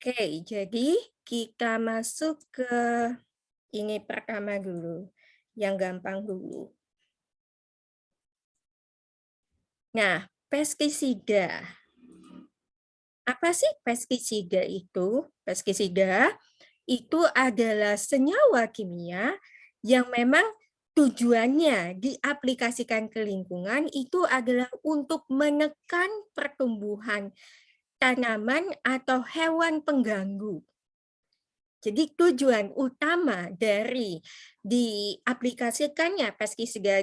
Oke, jadi kita masuk ke ini pertama dulu, yang gampang dulu. Nah, pestisida. Apa sih pestisida itu? Pestisida itu adalah senyawa kimia yang memang tujuannya diaplikasikan ke lingkungan itu adalah untuk menekan pertumbuhan tanaman atau hewan pengganggu. Jadi tujuan utama dari diaplikasikannya pestisida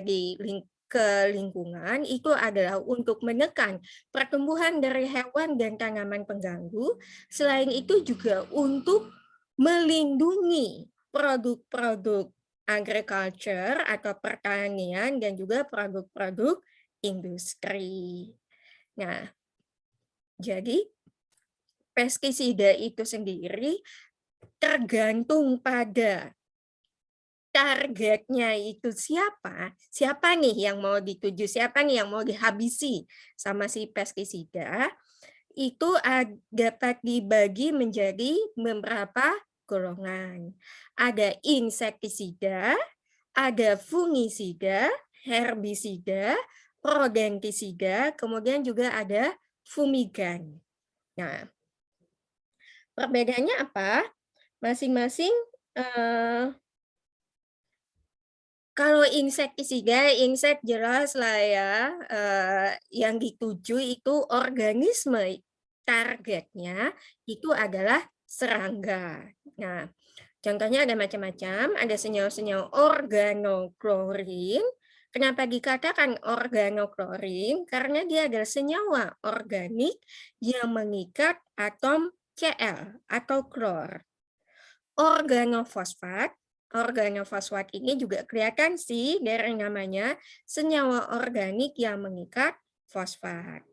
ke lingkungan itu adalah untuk menekan pertumbuhan dari hewan dan tanaman pengganggu. Selain itu juga untuk melindungi produk-produk agriculture atau pertanian dan juga produk-produk industri. Nah, jadi pestisida itu sendiri tergantung pada targetnya itu siapa nih yang mau dituju, siapa nih yang mau dihabisi sama si pestisida, itu dapat dibagi menjadi beberapa golongan. Ada insektisida, ada fungisida, herbisida, rodentisida, kemudian juga ada fumigan. Nah, perbedaannya apa? Masing-masing kalau insektisida, insek jelas lah ya, yang dituju itu organisme targetnya itu adalah serangga. Nah, contohnya ada macam-macam, ada senyawa-senyawa organoklorin. Kenapa dikatakan organoklorin? Karena dia adalah senyawa organik yang mengikat atom Cl atau klor. Organofosfat ini juga kelihatan sih dari namanya, senyawa organik yang mengikat fosfat,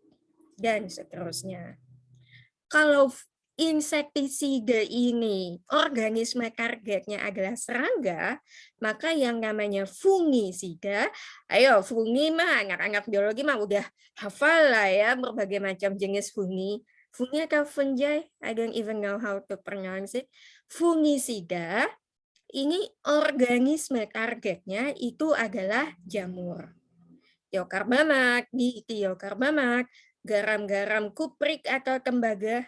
dan seterusnya. Kalau insektisida ini organisme targetnya adalah serangga, maka yang namanya fungisida, ayo fungi mah anak-anak biologi mah udah hafal lah ya berbagai macam jenis fungi. Fungi atau fungi, I don't even know how to pronounce it. Fungisida ini organisme targetnya itu adalah jamur. Tiokarbamat, ditiokarbamat, garam-garam kuprik atau tembaga.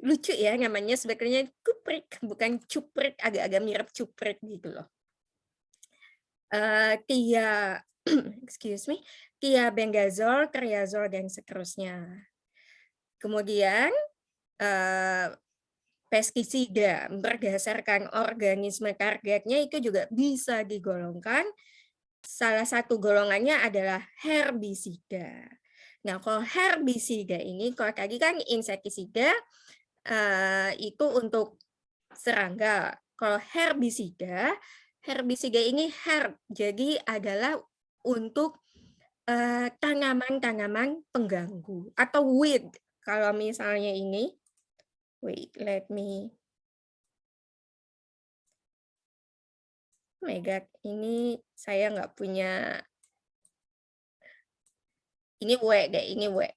Lucu ya namanya sebetulnya kuprik, bukan cuprik, agak-agak mirip cuprik gitu loh. Tia, excuse me, tiabendazol, triazol, dan seterusnya. Kemudian pestisida berdasarkan organisme targetnya itu juga bisa digolongkan. Salah satu golongannya adalah herbisida. Nah, kalau herbisida ini, kalau tadi kan insektisida itu untuk serangga. Kalau herbisida, herbisida ini herb, jadi adalah untuk tanaman-tanaman pengganggu atau weed. Kalau misalnya ini, wait, let me. Oh my God, ini saya nggak punya. Ini W deh, ini W.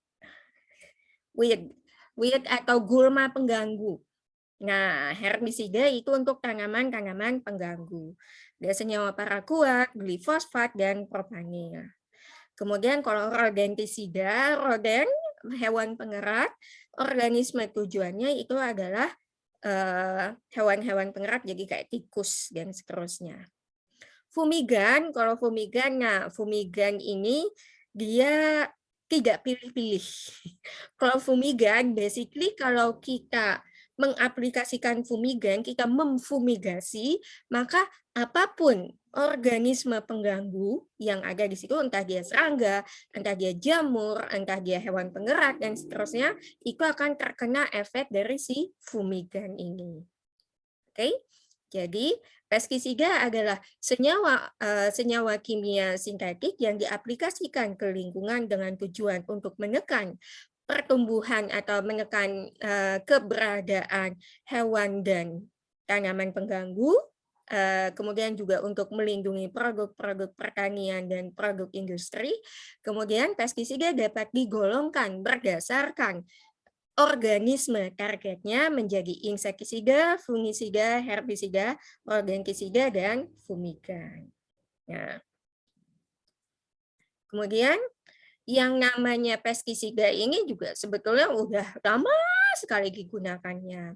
Weed atau gulma pengganggu. Nah, herbisida itu untuk tanaman-tanaman pengganggu. Ada senyawa paraquat, glifosfat, dan propanil. Kemudian kalau rodentisida, roden, hewan pengerat, organisme tujuannya itu adalah hewan-hewan pengerat, jadi kayak tikus dan seterusnya. Fumigan, kalau fumigan, nah fumigan ini dia tidak pilih-pilih. Kalau fumigan, basically kalau kita mengaplikasikan fumigan, kita memfumigasi, maka apapun organisme pengganggu yang ada di situ, entah dia serangga, entah dia jamur, entah dia hewan pengerat, dan seterusnya, itu akan terkena efek dari si fumigan ini. Oke, jadi pestisida adalah senyawa kimia sintetik yang diaplikasikan ke lingkungan dengan tujuan untuk menekan pertumbuhan atau menekan keberadaan hewan dan tanaman pengganggu, kemudian juga untuk melindungi produk-produk pertanian dan produk industri. Kemudian pestisida dapat digolongkan berdasarkan organisme targetnya menjadi insektisida, fungisida, herbisida, organgisida, dan fumigan. Nah, kemudian yang namanya pestisida ini juga sebetulnya udah lama sekali digunakannya.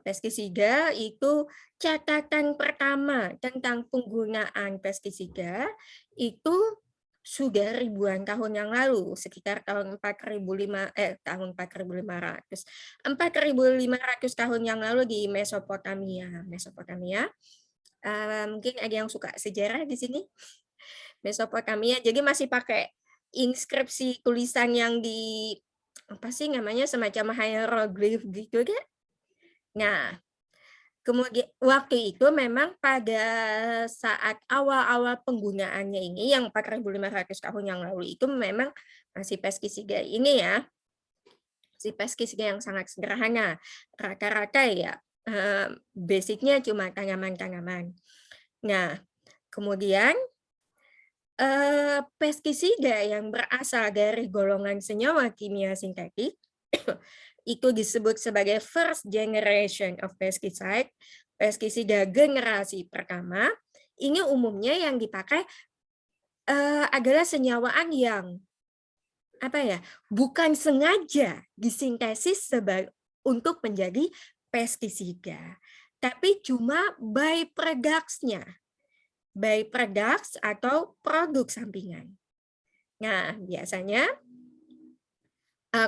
Pestisida itu catatan pertama tentang penggunaan pestisida itu sudah ribuan tahun yang lalu, sekitar tahun 4.500 tahun yang lalu di Mesopotamia. Mungkin ada yang suka sejarah di sini? Mesopotamia, jadi masih pakai inskripsi tulisan yang di apa sih namanya, semacam hieroglif gitu kan. Nah, kemudian waktu itu memang pada saat awal-awal penggunaannya ini yang 4.500 tahun yang lalu itu memang masih pestisida ini ya, si pestisida yang sangat sederhana. Rata-rata ya basic-nya cuma tanaman-tanaman. Nah, kemudian pestisida yang berasal dari golongan senyawa kimia sintetik itu disebut sebagai first generation of pesticide, pestisida generasi pertama. Ini umumnya yang dipakai adalah senyawaan yang apa ya, bukan sengaja disintesis untuk menjadi pestisida, tapi cuma by-products-nya. By-products atau produk sampingan. Nah, biasanya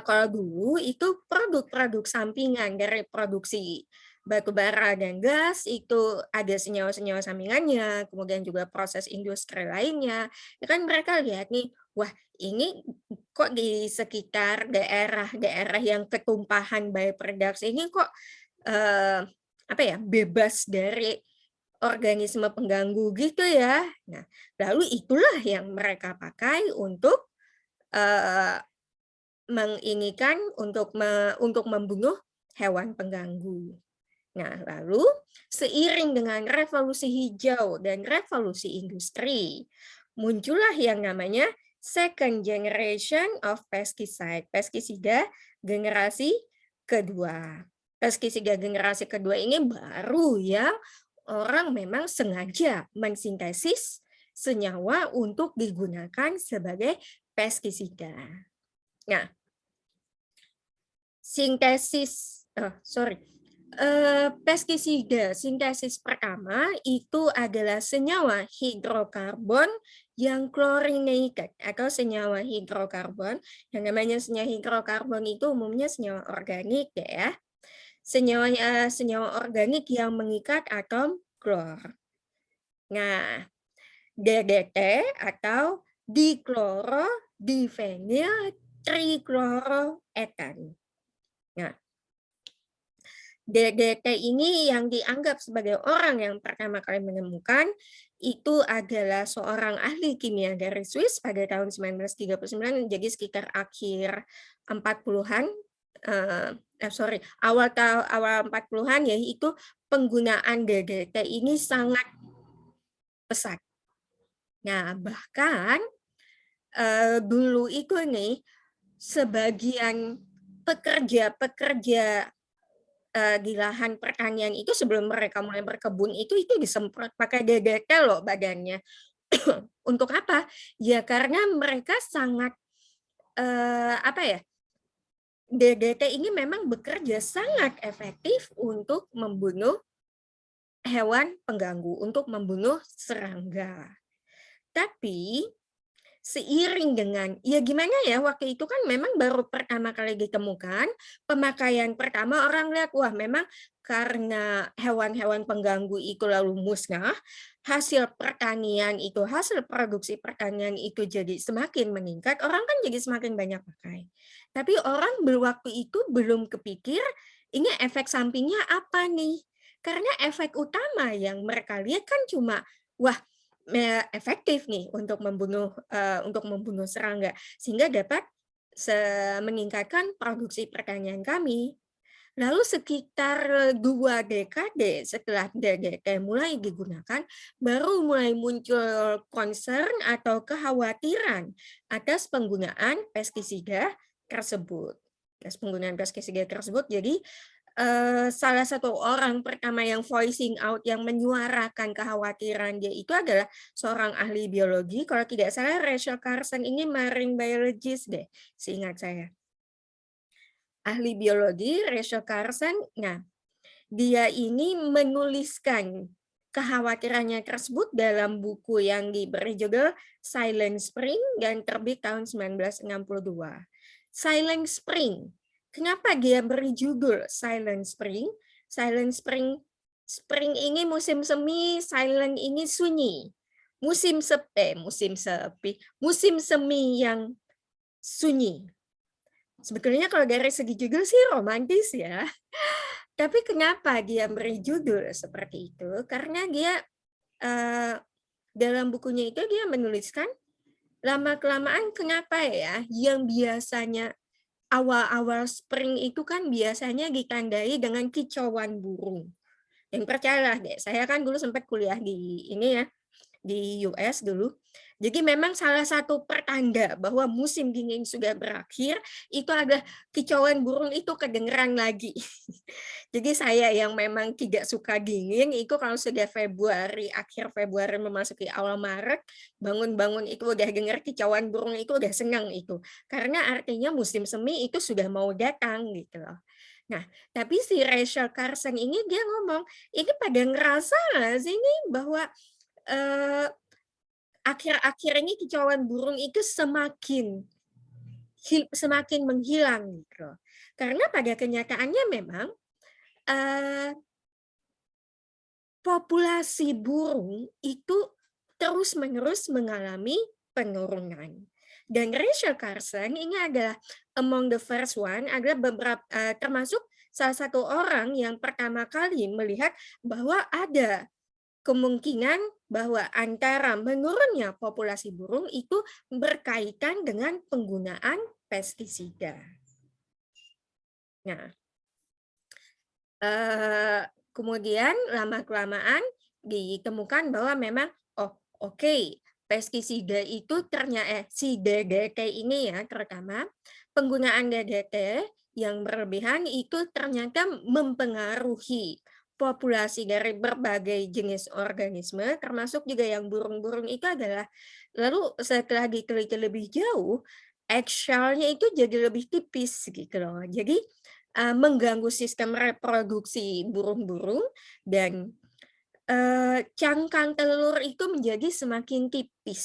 kalau dulu itu produk-produk sampingan dari produksi batu bara dan gas itu ada senyawa-senyawa sampingannya, kemudian juga proses industri lainnya. Ya kan mereka lihat nih, wah ini kok di sekitar daerah-daerah yang ketumpahan by-products ini kok apa ya, bebas dari organisme pengganggu gitu ya. Nah, lalu itulah yang mereka pakai untuk menginikan untuk membunuh hewan pengganggu. Nah, lalu seiring dengan revolusi hijau dan revolusi industri, muncullah yang namanya second generation of pesticide, pestisida generasi kedua. Pestisida generasi kedua ini baru yang orang memang sengaja mensintesis senyawa untuk digunakan sebagai pestisida. Nah, pestisida sintesis pertama itu adalah senyawa hidrokarbon yang chlorinated atau senyawa hidrokarbon. Yang namanya senyawa hidrokarbon itu umumnya senyawa organik ya. Senyawa organik yang mengikat atom klor. Nah, DDT atau dikloro difenyl trikloroetan. Nah, DDT ini yang dianggap sebagai orang yang pertama kali menemukan itu adalah seorang ahli kimia dari Swiss pada tahun 1939, jadi sekitar akhir 40-an, awal 40-an ya, itu penggunaan DDT ini sangat pesat. Nah, bahkan dulu itu nih sebagian pekerja di lahan pertanian itu sebelum mereka mulai berkebun itu disemprot pakai DDT loh badannya. Untuk apa? Ya karena mereka sangat apa ya? DDT ini memang bekerja sangat efektif untuk membunuh hewan pengganggu, untuk membunuh serangga. Tapi seiring dengan, ya gimana ya, waktu itu kan memang baru pertama kali ditemukan, pemakaian pertama orang lihat, wah memang karena hewan-hewan pengganggu itu lalu musnah, hasil pertanian itu, hasil produksi pertanian itu jadi semakin meningkat, orang kan jadi semakin banyak pakai. Tapi orang waktu itu belum kepikir, ini efek sampingnya apa nih? Karena efek utama yang mereka lihat kan cuma, wah efektif nih untuk membunuh serangga, sehingga dapat meningkatkan produksi pertanian kami. Lalu sekitar 2 dekade setelah DDT mulai digunakan, baru mulai muncul concern atau kekhawatiran atas penggunaan pestisida tersebut. penggunaan pestisida tersebut. Jadi salah satu orang pertama yang voicing out, yang menyuarakan kekhawatiran dia itu adalah seorang ahli biologi, kalau tidak salah Rachel Carson ini marine biologist deh, seingat saya. Ahli biologi Rachel Carson, nah dia ini menuliskan kekhawatirannya tersebut dalam buku yang diberi judul Silent Spring dan terbit tahun 1962. Silent Spring. Kenapa dia beri judul Silent Spring? Silent Spring, spring ini musim semi, silent ini sunyi. Musim semi yang sunyi. Sebetulnya kalau dari segi judul sih romantis ya. Tapi kenapa dia beri judul seperti itu? Karena dia dalam bukunya itu dia menuliskan lama-kelamaan kenapa ya yang biasanya awal-awal spring itu kan biasanya ditandai dengan kicauan burung. Yang percayalah deh, saya kan dulu sempat kuliah di ini ya, di US dulu. Jadi memang salah satu pertanda bahwa musim dingin sudah berakhir itu adalah kicauan burung itu kedengeran lagi. Jadi saya yang memang tidak suka dingin itu kalau sudah Februari, akhir Februari memasuki awal Maret, bangun-bangun itu udah dengar kicauan burung itu udah senang itu. Karena artinya musim semi itu sudah mau datang gitu loh. Nah, tapi si Rachel Carson ini dia ngomong, ini pada ngerasa nggak sih ini bahwa akhir-akhir ini kicauan burung itu semakin menghilang gitu. Karena pada kenyataannya memang populasi burung itu terus-menerus mengalami penurunan. Dan Rachel Carson ini adalah among the first one, adalah beberapa termasuk salah satu orang yang pertama kali melihat bahwa ada kemungkinan bahwa antara menurunnya populasi burung itu berkaitan dengan penggunaan pestisida. Nah, kemudian lama-kelamaan ditemukan bahwa memang pestisida itu ternyata si DDT ini ya, terutama penggunaan DDT yang berlebihan itu ternyata mempengaruhi populasi dari berbagai jenis organisme, termasuk juga yang burung-burung itu adalah, lalu setelah diteliti lebih jauh, eggshell-nya itu jadi lebih tipis gitu loh. Jadi mengganggu sistem reproduksi burung-burung dan cangkang telur itu menjadi semakin tipis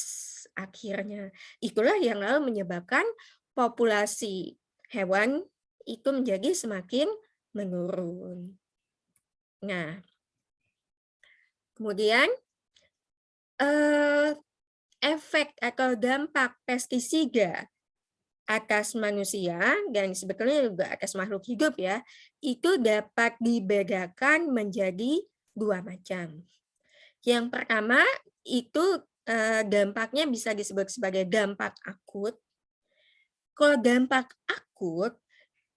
akhirnya. Itulah yang lalu menyebabkan populasi hewan itu menjadi semakin menurun. Nah, kemudian efek atau dampak pestisida atas manusia dan sebetulnya juga atas makhluk hidup ya, itu dapat dibedakan menjadi dua macam. Yang pertama itu dampaknya bisa disebut sebagai dampak akut. Kalau dampak akut,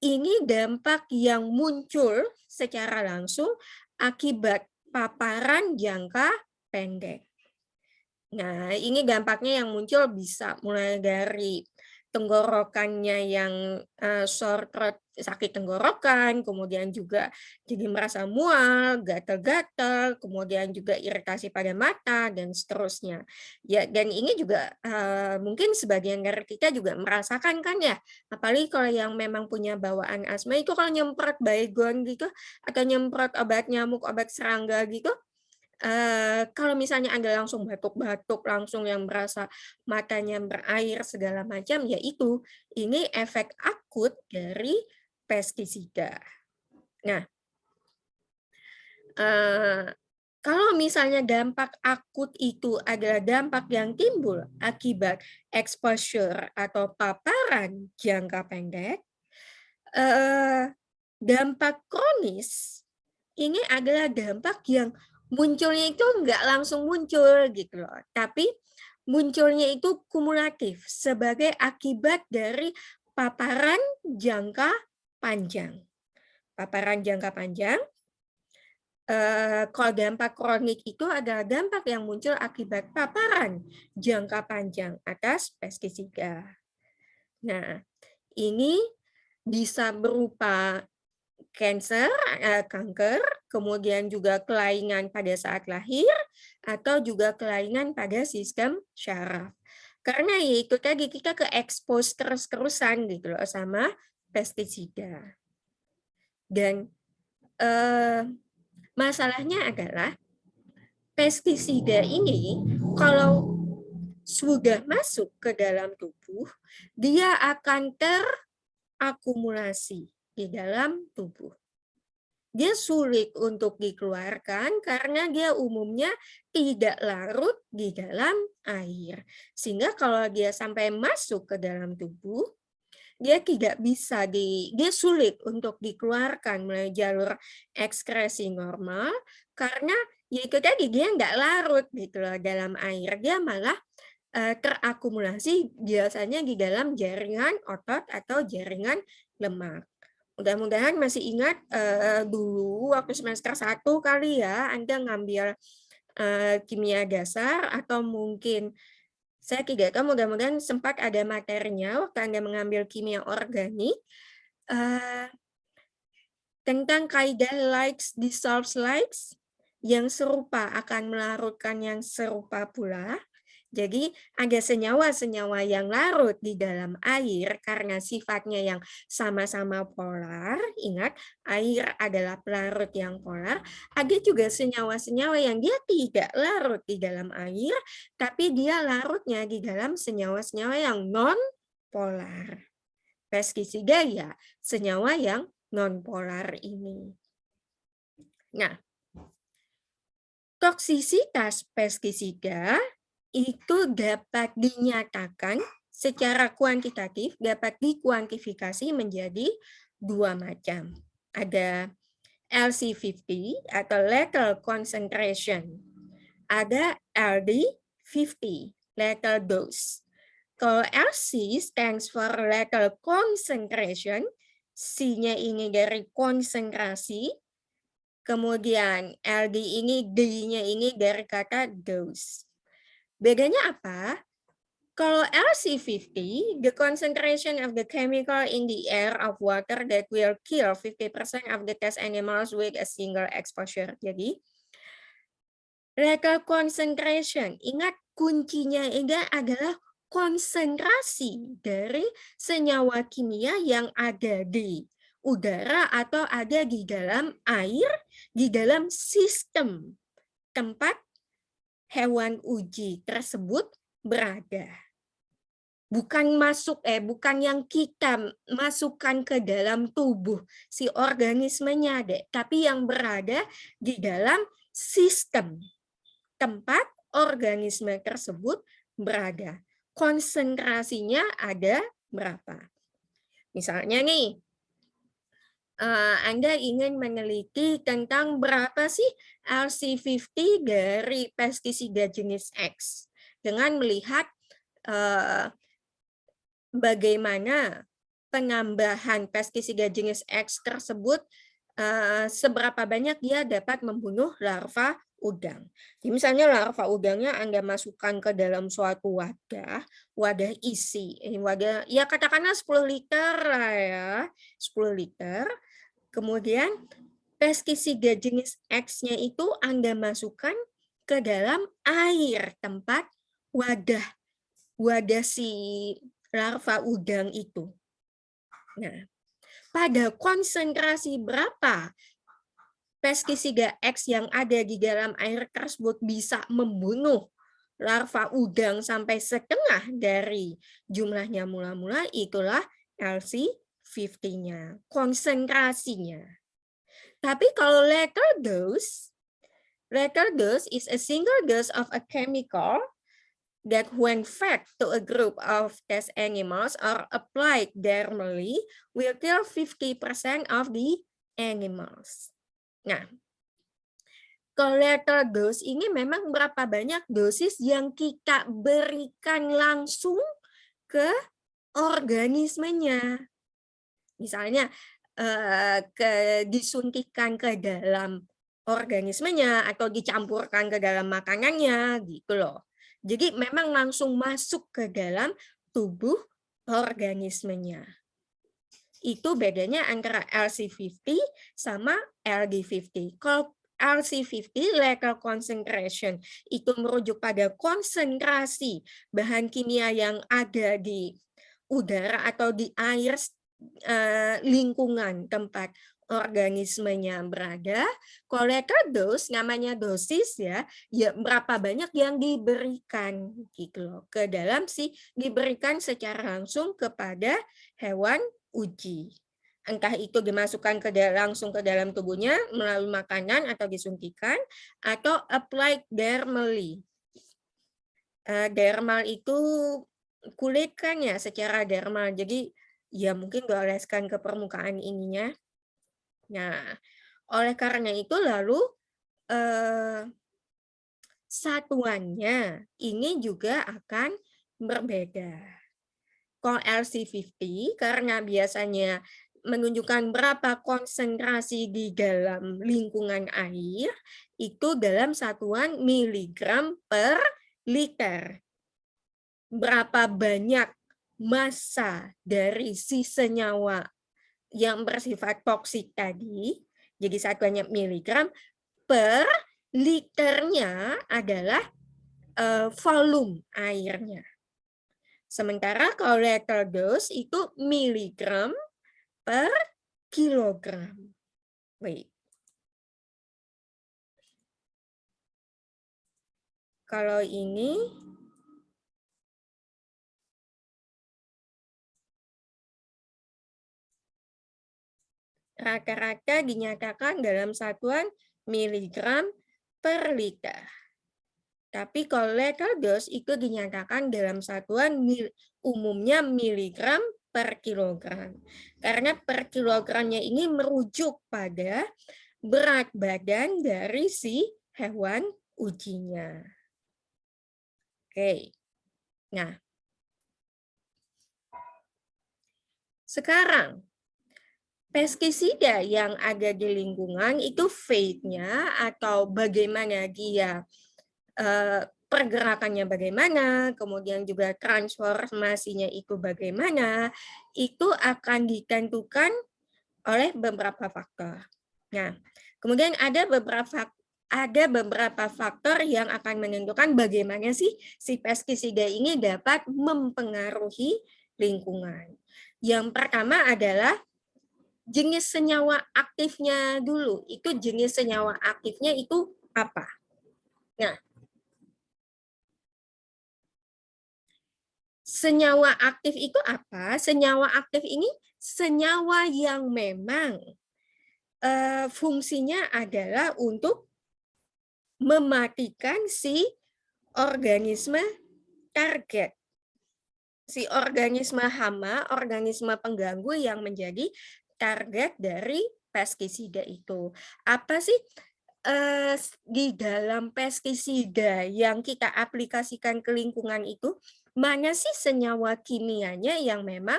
ini dampak yang muncul secara langsung akibat paparan jangka pendek. Nah, ini dampaknya yang muncul bisa mulai dari tenggorokannya yang sore throat, sakit tenggorokan, kemudian juga jadi merasa mual, gatal-gatal, kemudian juga iritasi pada mata dan seterusnya. Ya, dan ini juga mungkin sebagian dari kita juga merasakan kan ya, apalagi kalau yang memang punya bawaan asma itu kalau nyemprot baygon gitu atau nyemprot obat nyamuk, obat serangga gitu, kalau misalnya Anda langsung batuk-batuk, langsung yang merasa matanya berair segala macam, ya itu, ini efek akut dari pestisida. Nah, kalau misalnya dampak akut itu adalah dampak yang timbul akibat exposure atau paparan jangka pendek, dampak kronis ini adalah dampak yang munculnya itu nggak langsung muncul gitu loh, tapi munculnya itu kumulatif sebagai akibat dari paparan jangka panjang. Paparan jangka panjang, kalau dampak kronik itu adalah dampak yang muncul akibat paparan jangka panjang atas pestisida. Nah, ini bisa berupa kanker, kemudian juga kelainan pada saat lahir, atau juga kelainan pada sistem syaraf. Karena itu tadi kita ke-expose terus-terusan gitu loh sama pestisida. Dan masalahnya adalah pestisida ini kalau sudah masuk ke dalam tubuh, dia akan terakumulasi di dalam tubuh. Dia sulit untuk dikeluarkan karena dia umumnya tidak larut di dalam air. Sehingga kalau dia sampai masuk ke dalam tubuh, dia tidak bisa dia sulit untuk dikeluarkan melalui jalur ekskresi normal karena ya itu tadi dia nggak larut gitu loh dalam air, dia malah terakumulasi biasanya di dalam jaringan otot atau jaringan lemak. Mudah-mudahan masih ingat dulu waktu semester 1 kali ya, Anda ngambil kimia dasar atau mungkin saya tidak tahu, mudah-mudahan sempat ada materinya waktu Anda mengambil kimia organik tentang kaidah likes dissolves likes, yang serupa akan melarutkan yang serupa pula. Jadi ada senyawa-senyawa yang larut di dalam air karena sifatnya yang sama-sama polar. Ingat, air adalah pelarut yang polar. Ada juga senyawa-senyawa yang dia tidak larut di dalam air, tapi dia larutnya di dalam senyawa-senyawa yang non-polar. Pestisida ya, senyawa yang non-polar ini. Nah, toksisitas pestisida itu dapat dinyatakan secara kuantitatif, dapat dikuantifikasi menjadi dua macam. Ada LC50 atau lethal concentration. Ada LD50, lethal dose. Kalau LC stands for lethal concentration, C-nya ini dari konsentrasi, kemudian LD ini, D-nya ini dari kata dose. Bedanya apa? Kalau LC50, the concentration of the chemical in the air of water that will kill 50% of the test animals with a single exposure. Jadi, lethal concentration, ingat kuncinya ini adalah konsentrasi dari senyawa kimia yang ada di udara atau ada di dalam air, di dalam sistem tempat hewan uji tersebut berada. Bukan yang kita masukkan ke dalam tubuh si organismenya, tapi yang berada di dalam sistem tempat organisme tersebut berada. Konsentrasinya ada berapa? Misalnya nih, Anda ingin meneliti tentang berapa sih LC50 dari pestisida jenis X dengan melihat bagaimana penambahan pestisida jenis X tersebut, seberapa banyak dia dapat membunuh larva udang. Jadi misalnya larva udangnya Anda masukkan ke dalam suatu wadah isi, wadah ya katakanlah 10 liter lah ya, 10 liter. Kemudian pestisida jenis X-nya itu Anda masukkan ke dalam air tempat wadah si larva udang itu. Nah, pada konsentrasi berapa pestisida X yang ada di dalam air tersebut bisa membunuh larva udang sampai setengah dari jumlahnya mula-mula, itulah LC50-nya, konsentrasinya. Tapi kalau lethal dose is a single dose of a chemical that when fed to a group of test animals or applied dermally will kill 50% of the animals. Nah, kalau lethal dose ini memang berapa banyak dosis yang kita berikan langsung ke organismenya. Misalnya disuntikan ke dalam organismenya atau dicampurkan ke dalam makanannya gitu loh. Jadi memang langsung masuk ke dalam tubuh organismenya. Itu bedanya antara LC50 sama LD50. Kalau LC50, lethal concentration, itu merujuk pada konsentrasi bahan kimia yang ada di udara atau di air lingkungan tempat organismenya berada. Kalau lethal dose, namanya dosis ya, ya berapa banyak yang diberikan gitu loh, ke dalam diberikan secara langsung kepada hewan uji. Entah itu dimasukkan langsung ke dalam tubuhnya melalui makanan atau disuntikan, atau applied dermally. Dermal itu kulit kan ya, secara dermal. Jadi ya mungkin dioleskan ke permukaan ininya. Nah, oleh karena itu lalu satuannya ini juga akan berbeda. Kalau LC50 karena biasanya menunjukkan berapa konsentrasi di dalam lingkungan air, itu dalam satuan miligram per liter. Berapa banyak massa dari si senyawa yang bersifat toksik tadi, jadi satuannya miligram, per liternya adalah volume airnya. Sementara kalau lethal dose itu miligram per kilogram. Wait. Kalau ini rata-rata dinyatakan dalam satuan miligram per liter. Tapi kalau lethal dose itu dinyatakan dalam satuan umumnya miligram per kilogram. Karena per kilogramnya ini merujuk pada berat badan dari si hewan ujinya. Oke. Nah, sekarang pestisida yang ada di lingkungan itu fate-nya atau bagaimana dia pergerakannya bagaimana, kemudian juga transformasinya itu bagaimana, itu akan ditentukan oleh beberapa faktor. Nah, kemudian ada beberapa faktor yang akan menentukan bagaimana sih si pestisida ini dapat mempengaruhi lingkungan. Yang pertama adalah jenis senyawa aktifnya dulu. Itu jenis senyawa aktifnya itu apa? Nah, senyawa aktif itu apa? Senyawa aktif ini senyawa yang memang fungsinya adalah untuk mematikan si organisme target. Si organisme hama, organisme pengganggu yang menjadi target dari pestisida itu. Apa sih di dalam pestisida yang kita aplikasikan ke lingkungan itu, mana sih senyawa kimianya yang memang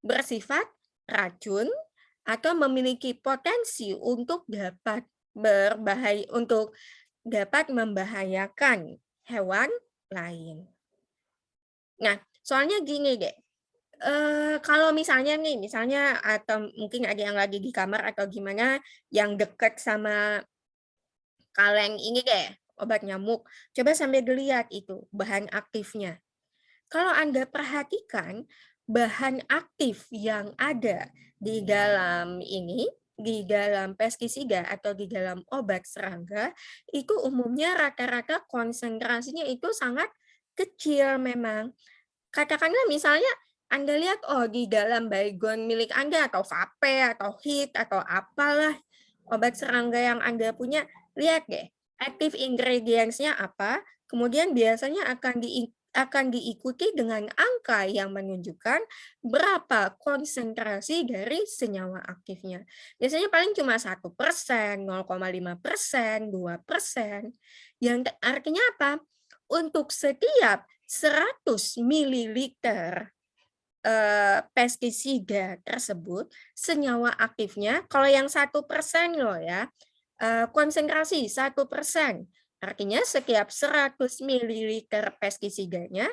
bersifat racun atau memiliki potensi untuk dapat berbahaya, untuk dapat membahayakan hewan lain. Nah, soalnya gini deh, kalau misalnya atau mungkin ada yang lagi di kamar atau gimana, yang dekat sama kaleng ini deh, obat nyamuk. Coba sambil dilihat itu bahan aktifnya. Kalau Anda perhatikan bahan aktif yang ada di dalam di dalam pestisida atau di dalam obat serangga, itu umumnya rata-rata konsentrasinya itu sangat kecil memang. Katakanlah misalnya Anda lihat, oh di dalam baygon milik Anda atau vape atau hit atau apalah obat serangga yang Anda punya, lihat deh, active ingredients-nya apa, kemudian biasanya akan diikuti dengan angka yang menunjukkan berapa konsentrasi dari senyawa aktifnya. Biasanya paling cuma 1%, 0,5%, 2%. Yang artinya apa? Untuk setiap 100 mililiter pestisida tersebut, senyawa aktifnya, kalau yang 1% loh ya, konsentrasi 1%. Artinya setiap 100 ml pestisidanya,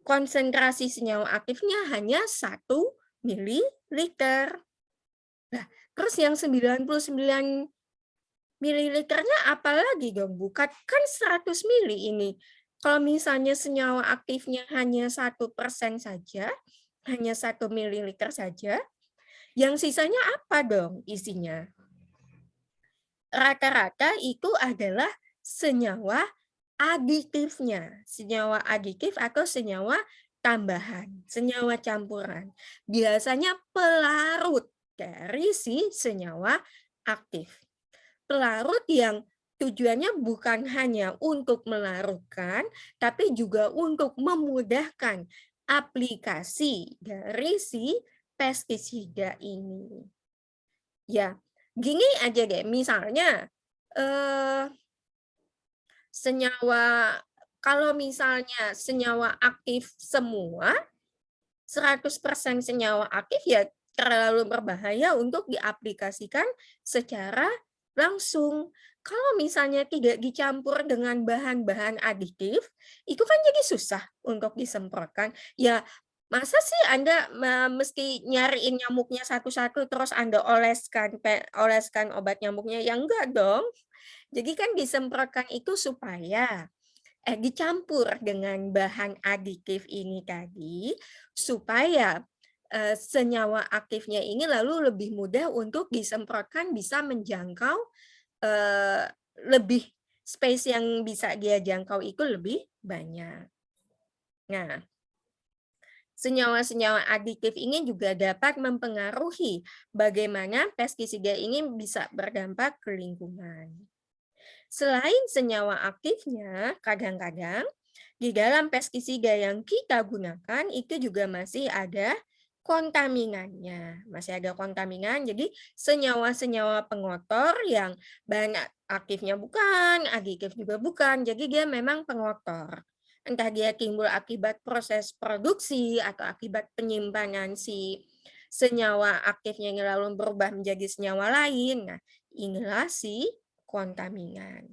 konsentrasi senyawa aktifnya hanya 1 mililiter. Nah, terus yang 99 mililiternya apalagi dong, Bu? Kan 100 mili ini. Kalau misalnya senyawa aktifnya hanya 1% saja, hanya 1 mililiter saja, yang sisanya apa dong isinya? Rata-rata itu adalah senyawa aditifnya, senyawa aditif atau senyawa tambahan, senyawa campuran. Biasanya pelarut dari si senyawa aktif. Pelarut yang tujuannya bukan hanya untuk melarutkan, tapi juga untuk memudahkan aplikasi dari si pestisida ini. Ya, gini aja deh, misalnya senyawa, kalau misalnya senyawa aktif semua, 100% senyawa aktif ya terlalu berbahaya untuk diaplikasikan secara langsung. Kalau misalnya tidak dicampur dengan bahan-bahan aditif, itu kan jadi susah untuk disemprotkan. Ya, masa sih Anda mesti nyariin nyamuknya satu-satu terus Anda oleskan obat nyamuknya? Ya enggak dong. Jadi kan disemprotkan itu supaya dicampur dengan bahan aditif ini tadi, supaya senyawa aktifnya ini lalu lebih mudah untuk disemprotkan, bisa menjangkau lebih, space yang bisa dia jangkau itu lebih banyak. Nah, senyawa-senyawa aditif ini juga dapat mempengaruhi bagaimana pestisida ini bisa berdampak ke lingkungan. Selain senyawa aktifnya, kadang-kadang di dalam pestisida yang kita gunakan itu juga masih ada kontaminannya. Masih ada kontaminan, jadi senyawa-senyawa pengotor yang bahan aktifnya bukan, aditif juga bukan, jadi dia memang pengotor. Entah dia timbul akibat proses produksi atau akibat penyimpanan si senyawa aktifnya yang lalu berubah menjadi senyawa lain. Nah, inilah si kontaminan.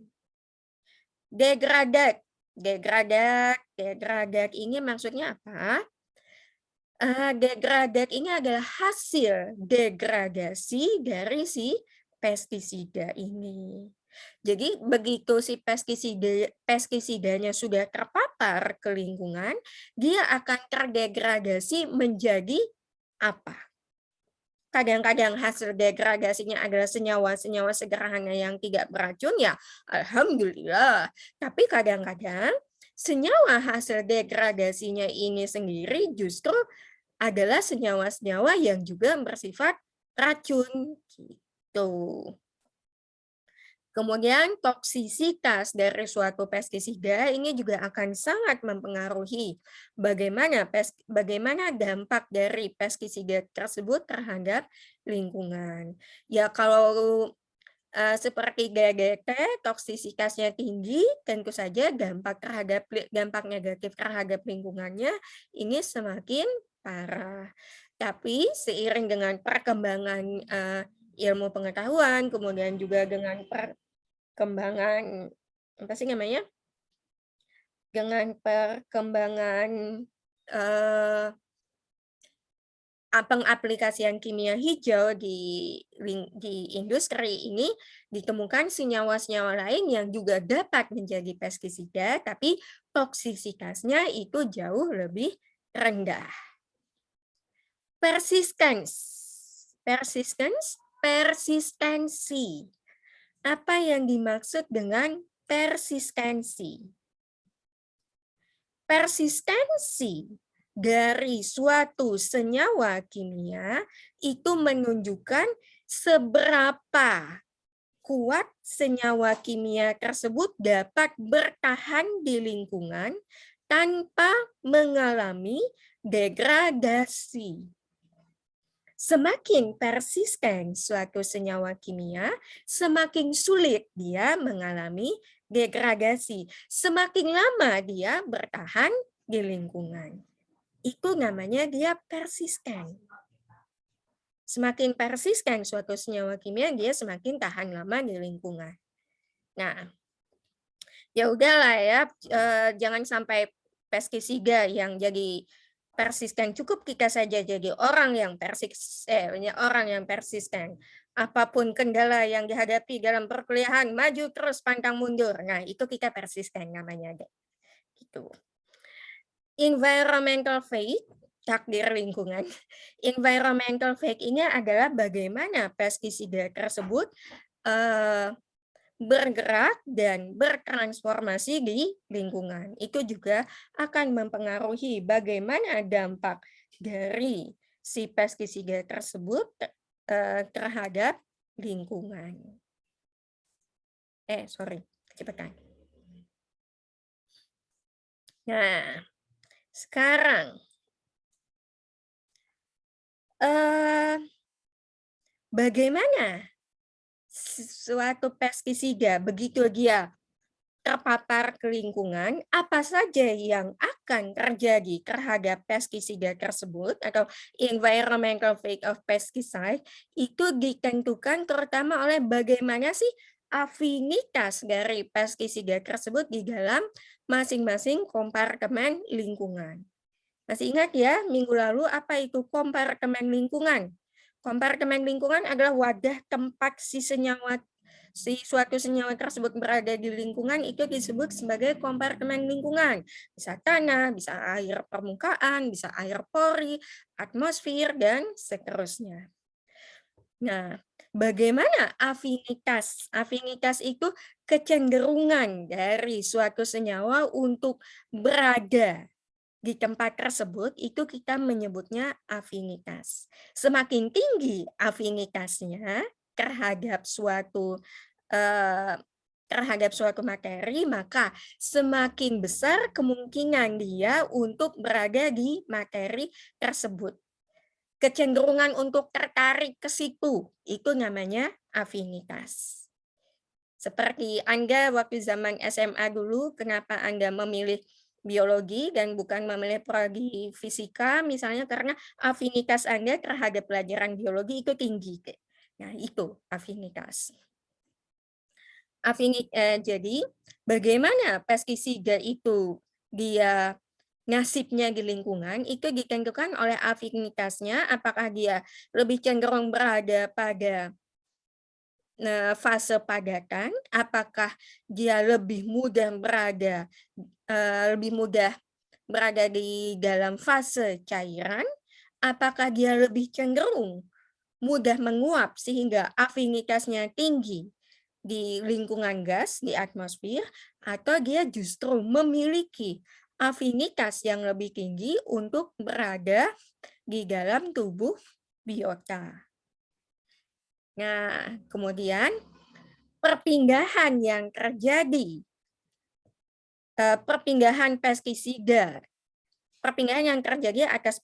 Degradat. Degradat ini maksudnya apa? Degradat ini adalah hasil degradasi dari si pestisida ini. Jadi begitu si pestisidanya sudah terpapar ke lingkungan, dia akan terdegradasi menjadi apa? Kadang-kadang hasil degradasinya adalah senyawa-senyawa sederhana yang tidak beracun, ya alhamdulillah. Tapi kadang-kadang senyawa hasil degradasinya ini sendiri justru adalah senyawa-senyawa yang juga bersifat racun gitu. Kemudian toksisitas dari suatu pestisida ini juga akan sangat mempengaruhi bagaimana dampak dari pestisida tersebut terhadap lingkungan. Ya kalau seperti DDT, toksisitasnya tinggi, tentu saja dampak negatif terhadap lingkungannya ini semakin parah. Tapi seiring dengan perkembangan ilmu pengetahuan, kemudian juga dengan perkembangan apa sih namanya? Dengan perkembangan pengaplikasian kimia hijau di industri ini ditemukan senyawa-senyawa lain yang juga dapat menjadi pestisida, tapi toksisitasnya itu jauh lebih rendah. Persistensi. Apa yang dimaksud dengan persistensi? Persistensi dari suatu senyawa kimia itu menunjukkan seberapa kuat senyawa kimia tersebut dapat bertahan di lingkungan tanpa mengalami degradasi. Semakin persisten suatu senyawa kimia, semakin sulit dia mengalami degradasi. Semakin lama dia bertahan di lingkungan. Itu namanya dia persisten. Semakin persisten suatu senyawa kimia, dia semakin tahan lama di lingkungan. Nah, ya udahlah ya, jangan sampai pestisida yang jadi persisten, cukup kita saja jadi orang yang persisten. Apapun kendala yang dihadapi dalam perkuliahan, maju terus pantang mundur. Nah, itu kita persisten namanya, deh. Gitu. Environmental fate, takdir lingkungan. Environmental fate ini adalah bagaimana pestisida tersebut bergerak dan bertransformasi di lingkungan. Itu juga akan mempengaruhi bagaimana dampak dari si pestisida tersebut terhadap lingkungan. Sorry, cepetan. Nah, sekarang bagaimana suatu pestisida begitu dia terpapar ke lingkungan, apa saja yang akan terjadi terhadap pestisida tersebut atau environmental fate of pesticide itu ditentukan terutama oleh bagaimana sih afinitas dari pestisida tersebut di dalam masing-masing kompartemen lingkungan. Masih ingat ya, minggu lalu apa itu kompartemen lingkungan? Kompartemen lingkungan adalah wadah tempat si suatu senyawa tersebut berada di lingkungan itu disebut sebagai kompartemen lingkungan. Bisa tanah, bisa air permukaan, bisa air pori, atmosfer, dan seterusnya. Nah, bagaimana afinitas? Afinitas itu kecenderungan dari suatu senyawa untuk berada di tempat tersebut, itu kita menyebutnya afinitas. Semakin tinggi afinitasnya terhadap suatu materi, maka semakin besar kemungkinan dia untuk berada di materi tersebut. Kecenderungan untuk tertarik ke situ, itu namanya afinitas. Seperti Anda waktu zaman SMA dulu, kenapa Anda memilih biologi dan bukan memilih prodi fisika, misalnya karena afinitas Anda terhadap pelajaran biologi itu tinggi. Nah, itu afinitas. Jadi, bagaimana pestisida itu dia nasibnya di lingkungan itu ditentukan oleh afinitasnya, apakah dia lebih cenderung berada pada fase padatan, apakah dia lebih mudah berada di dalam fase cairan, apakah dia lebih cenderung mudah menguap sehingga afinitasnya tinggi di lingkungan gas, di atmosfer, atau dia justru memiliki afinitas yang lebih tinggi untuk berada di dalam tubuh biota. Nah, kemudian perpindahan yang terjadi, perpindahan pestisida, perpindahan yang terjadi atas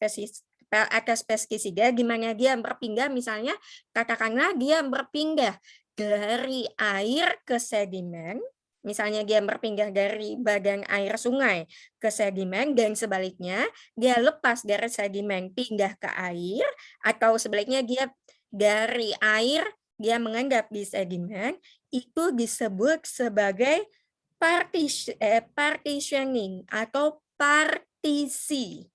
pestisida, gimana dia berpindah, misalnya katakanlah dia berpindah dari air ke sedimen, misalnya dia berpindah dari badan air sungai ke sedimen dan sebaliknya dia lepas dari sedimen pindah ke air, atau sebaliknya dia dari air dia mengendap di sedimen, itu disebut sebagai partitioning atau partisi.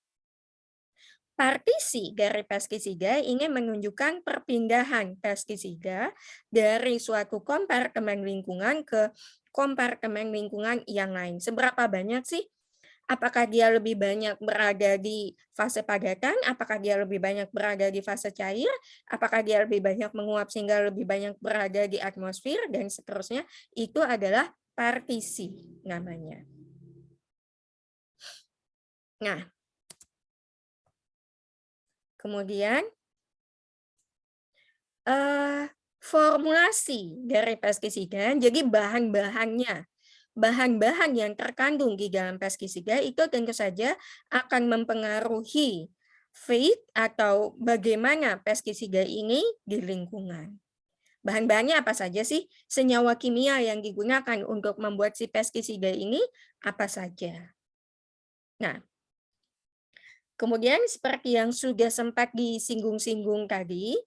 Partisi dari pestisida ini menunjukkan perpindahan pestisida dari suatu kompartemen lingkungan ke kompartemen lingkungan yang lain. Seberapa banyak sih? Apakah dia lebih banyak berada di fase padatan? Apakah dia lebih banyak berada di fase cair? Apakah dia lebih banyak menguap sehingga lebih banyak berada di atmosfer? Dan seterusnya. Itu adalah partisi namanya. Nah, kemudian formulasi dari pestisida, jadi bahan-bahan yang terkandung di dalam pestisida itu tentu saja akan mempengaruhi fate atau bagaimana pestisida ini di lingkungan. Bahan-bahannya apa saja sih? Senyawa kimia yang digunakan untuk membuat si pestisida ini apa saja? Nah, kemudian seperti yang sudah sempat disinggung-singgung tadi,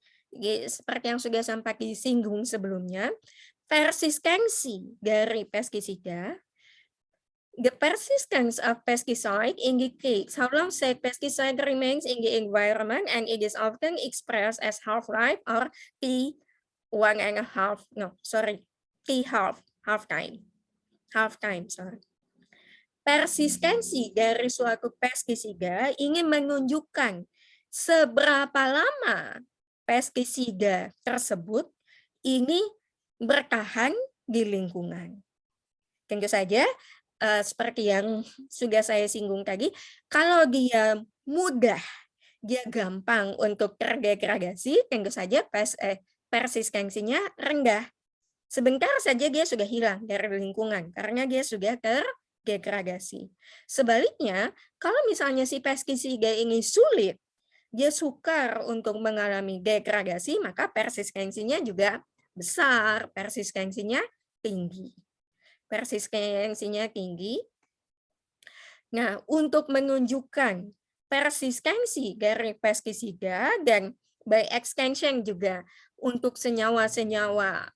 seperti yang sudah sempat disinggung sebelumnya, persistensi dari pestisida The persistence of pesticide indicates how long said pesticide remains in the environment, and it is often expressed as half-life or T one and a half, no, sorry, T half time, sorry. Persistensi dari suatu pestisida ingin menunjukkan seberapa lama pestisida tersebut ini bertahan di lingkungan. Tentu saja, seperti yang sudah saya singgung tadi, kalau dia mudah, dia gampang untuk terdegradasi, tentu saja persistensinya rendah. Sebentar saja dia sudah hilang dari lingkungan karena dia sudah terdegradasi. Sebaliknya, kalau misalnya si pestisida ini sulit, dia sukar untuk mengalami degradasi, maka persistensinya juga besar, persistensinya tinggi. Nah, untuk menunjukkan persistensi dari pestisida dan by extension juga untuk senyawa-senyawa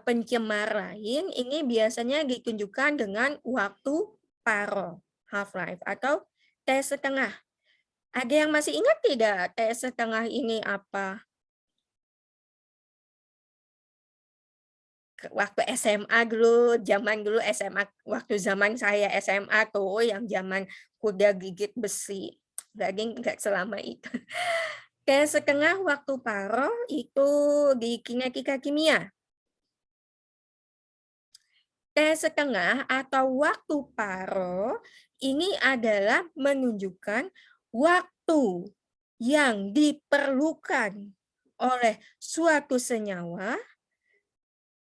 pencemar lain, ini biasanya ditunjukkan dengan waktu paro, half-life, atau T setengah. Ada yang masih ingat tidak T setengah ini apa? Waktu SMA dulu, zaman dulu SMA, waktu zaman saya SMA tuh, yang zaman kuda gigit besi. Enggak selama itu. T setengah waktu paro itu di kinetika kimia. T setengah atau waktu paro ini adalah menunjukkan waktu yang diperlukan oleh suatu senyawa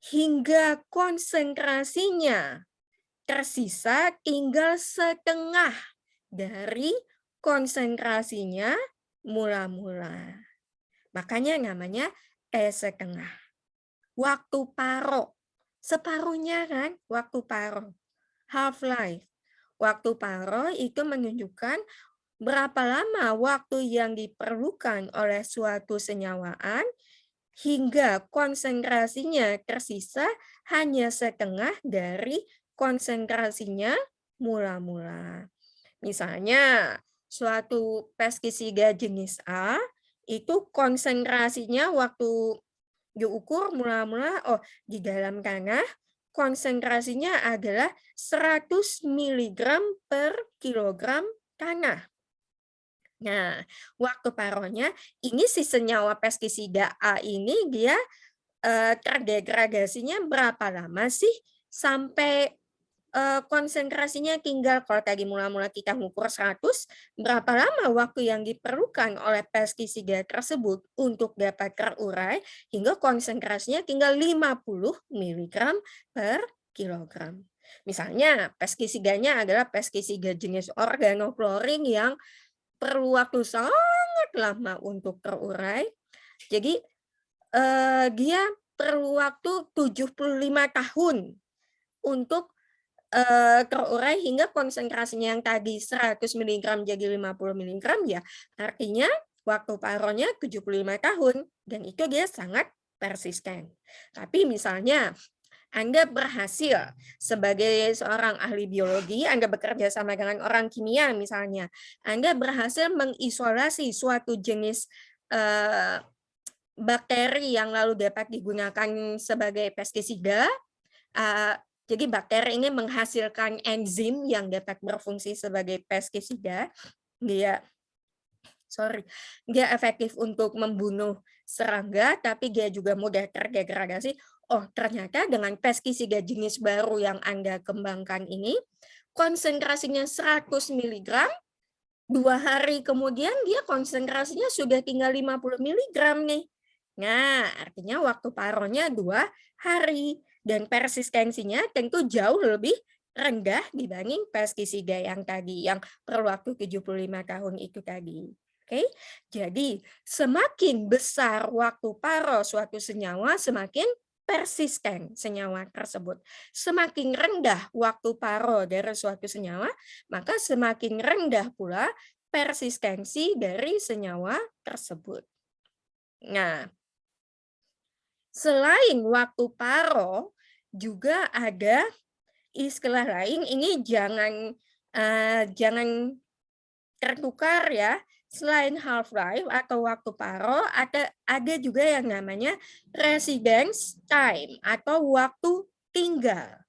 hingga konsentrasinya tersisa tinggal setengah dari konsentrasinya mula-mula. Makanya namanya T setengah. Waktu paro. Separuhnya kan waktu paro. Half-life. Waktu paro itu menunjukkan berapa lama waktu yang diperlukan oleh suatu senyawaan hingga konsentrasinya tersisa hanya setengah dari konsentrasinya mula-mula. Misalnya, suatu pestisida jenis A itu konsentrasinya waktu diukur mula-mula, di dalam tanah konsentrasinya adalah 100 mg per kilogram tanah. Nah, waktu paronya ini si senyawa pestisida A ini dia terdegradasinya berapa lama sih sampai konsentrasinya tinggal, kalau tadi mula-mula kita mengukur 100, berapa lama waktu yang diperlukan oleh pestisida tersebut untuk dapat terurai hingga konsentrasinya tinggal 50 mg per kilogram. Misalnya pestisidanya adalah pestisida jenis organoklorin yang perlu waktu sangat lama untuk terurai. Jadi dia perlu waktu 75 tahun untuk terurai hingga konsentrasinya yang tadi 100 mg jadi 50 mg, ya artinya waktu paronya 75 tahun dan itu dia sangat persisten. Tapi misalnya Anda berhasil sebagai seorang ahli biologi, Anda bekerja sama dengan orang kimia misalnya, Anda berhasil mengisolasi suatu jenis bakteri yang lalu dapat digunakan sebagai pestisida. Jadi bakteri ini menghasilkan enzim yang dapat berfungsi sebagai pestisida. Dia efektif untuk membunuh serangga, tapi dia juga mudah terdegradasi. Ternyata dengan pestisida jenis baru yang Anda kembangkan ini, konsentrasinya 100 mg, 2 hari kemudian dia konsentrasinya sudah tinggal 50 mg nih. Nah, artinya waktu paronya 2 hari dan persistensinya tentu jauh lebih rendah dibanding pestisida yang tadi yang perlu waktu 75 tahun itu tadi. Oke, jadi semakin besar waktu paro suatu senyawa, semakin persisten senyawa tersebut. Semakin rendah waktu paro dari suatu senyawa, maka semakin rendah pula persistensi dari senyawa tersebut. Nah, selain waktu paro, juga ada istilah lain ini jangan tertukar ya. Selain half-life atau waktu paro, ada juga yang namanya residence time atau waktu tinggal.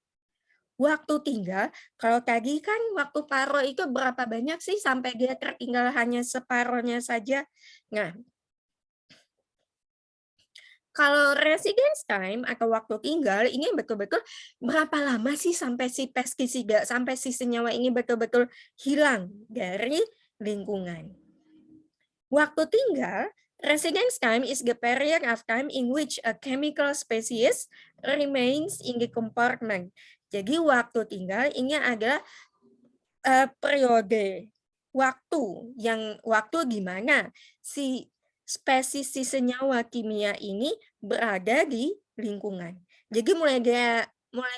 Waktu tinggal, kalau tadi kan waktu paro itu berapa banyak sih sampai dia tertinggal hanya separohnya saja. Nah, kalau residence time atau waktu tinggal ini betul-betul berapa lama sih sampai si pestisida, sampai si senyawa ini betul-betul hilang dari lingkungan. Waktu tinggal, residence time is the period of time in which a chemical species remains in the compartment. Jadi waktu tinggal ini adalah periode waktu di mana si spesies si senyawa kimia ini berada di lingkungan. Jadi mulai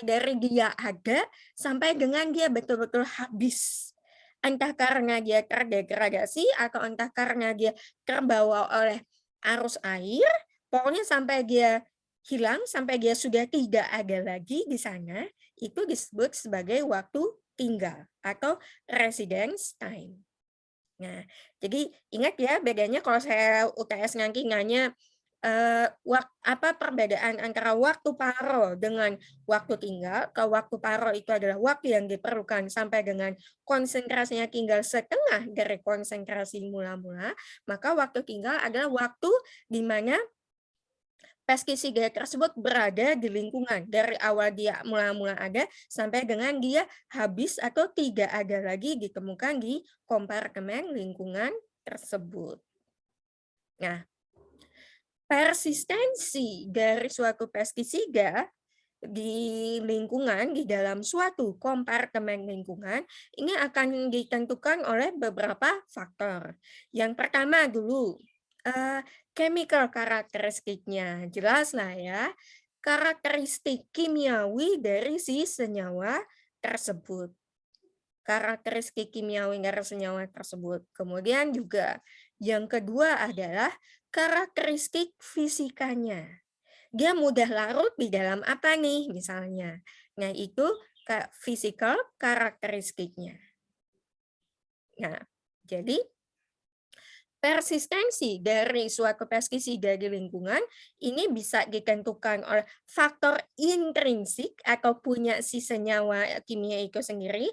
dari dia ada sampai dengan dia betul-betul habis. Entah karena dia terdegradasi atau entah karena dia terbawa oleh arus air, pokoknya sampai dia hilang, sampai dia sudah tidak ada lagi di sana, itu disebut sebagai waktu tinggal atau residence time. Nah, jadi ingat ya bedanya kalau saya UTS nanti nanya apa perbedaan antara waktu paro dengan waktu tinggal. Kalau waktu paro itu adalah waktu yang diperlukan sampai dengan konsentrasinya tinggal setengah dari konsentrasi mula-mula, maka waktu tinggal adalah waktu di mana pestisida tersebut berada di lingkungan dari awal dia mula-mula ada sampai dengan dia habis atau tidak ada lagi ditemukan di kompartemen lingkungan tersebut. Nah, persistensi dari suatu pestisida di lingkungan, di dalam suatu kompartemen lingkungan, ini akan ditentukan oleh beberapa faktor. Yang pertama dulu, chemical karakteristiknya. Jelas lah ya, karakteristik kimiawi dari si senyawa tersebut. Karakteristik kimiawi dari senyawa tersebut. Kemudian juga yang kedua adalah karakteristik fisikanya. Dia mudah larut di dalam apa nih misalnya. Nah, itu physical karakteristiknya. Nah, jadi persistensi dari suatu pestisida di lingkungan ini bisa ditentukan oleh faktor intrinsik atau punya si senyawa kimia itu sendiri,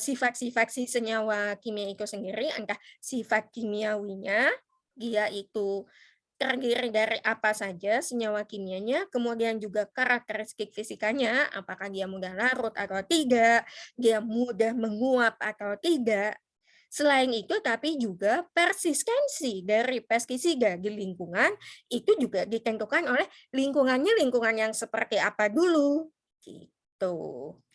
sifat-sifat si senyawa kimia itu sendiri, entah sifat kimiawinya, dia itu terdiri dari apa saja senyawa kimianya, kemudian juga karakteristik fisikanya, apakah dia mudah larut atau tidak, dia mudah menguap atau tidak. Selain itu, tapi juga persistensi dari pestisida di lingkungan itu juga ditentukan oleh lingkungannya lingkungan yang seperti apa dulu. Gitu,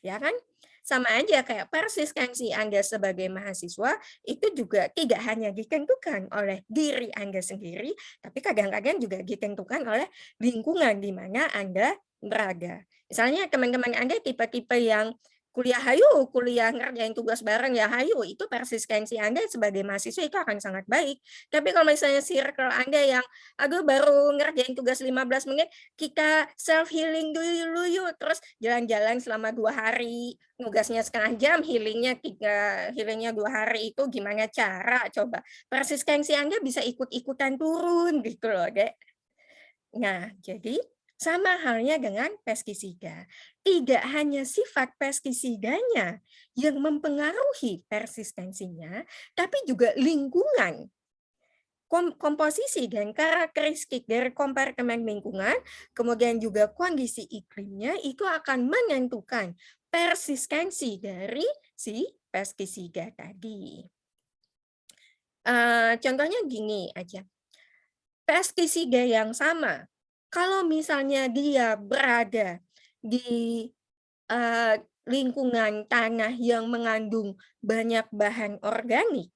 ya kan? Sama aja kayak persistensi Anda sebagai mahasiswa itu juga tidak hanya ditentukan oleh diri Anda sendiri, tapi kadang-kadang juga ditentukan oleh lingkungan di mana Anda berada. Misalnya teman-teman Anda tipe-tipe yang kuliah ngerjain tugas bareng ya hayu, itu persistensi Anda sebagai mahasiswa itu akan sangat baik. Tapi kalau misalnya circle Anda yang, aduh baru ngerjain tugas 15 menit, kita self healing dulu yuk, terus jalan-jalan selama 2 hari, nugasnya setengah jam, healingnya 2 hari itu gimana cara coba? Persistensi Anda bisa ikut-ikutan turun gitu loh, Dek. Nah, jadi sama halnya dengan pestisida. Tidak hanya sifat pestisidanya yang mempengaruhi persistensinya, tapi juga lingkungan, komposisi dan karakteristik dari kompartemen lingkungan, kemudian juga kondisi iklimnya itu akan menentukan persistensi dari si pestisida tadi. Contohnya gini aja, pestisida yang sama kalau misalnya dia berada di lingkungan tanah yang mengandung banyak bahan organik,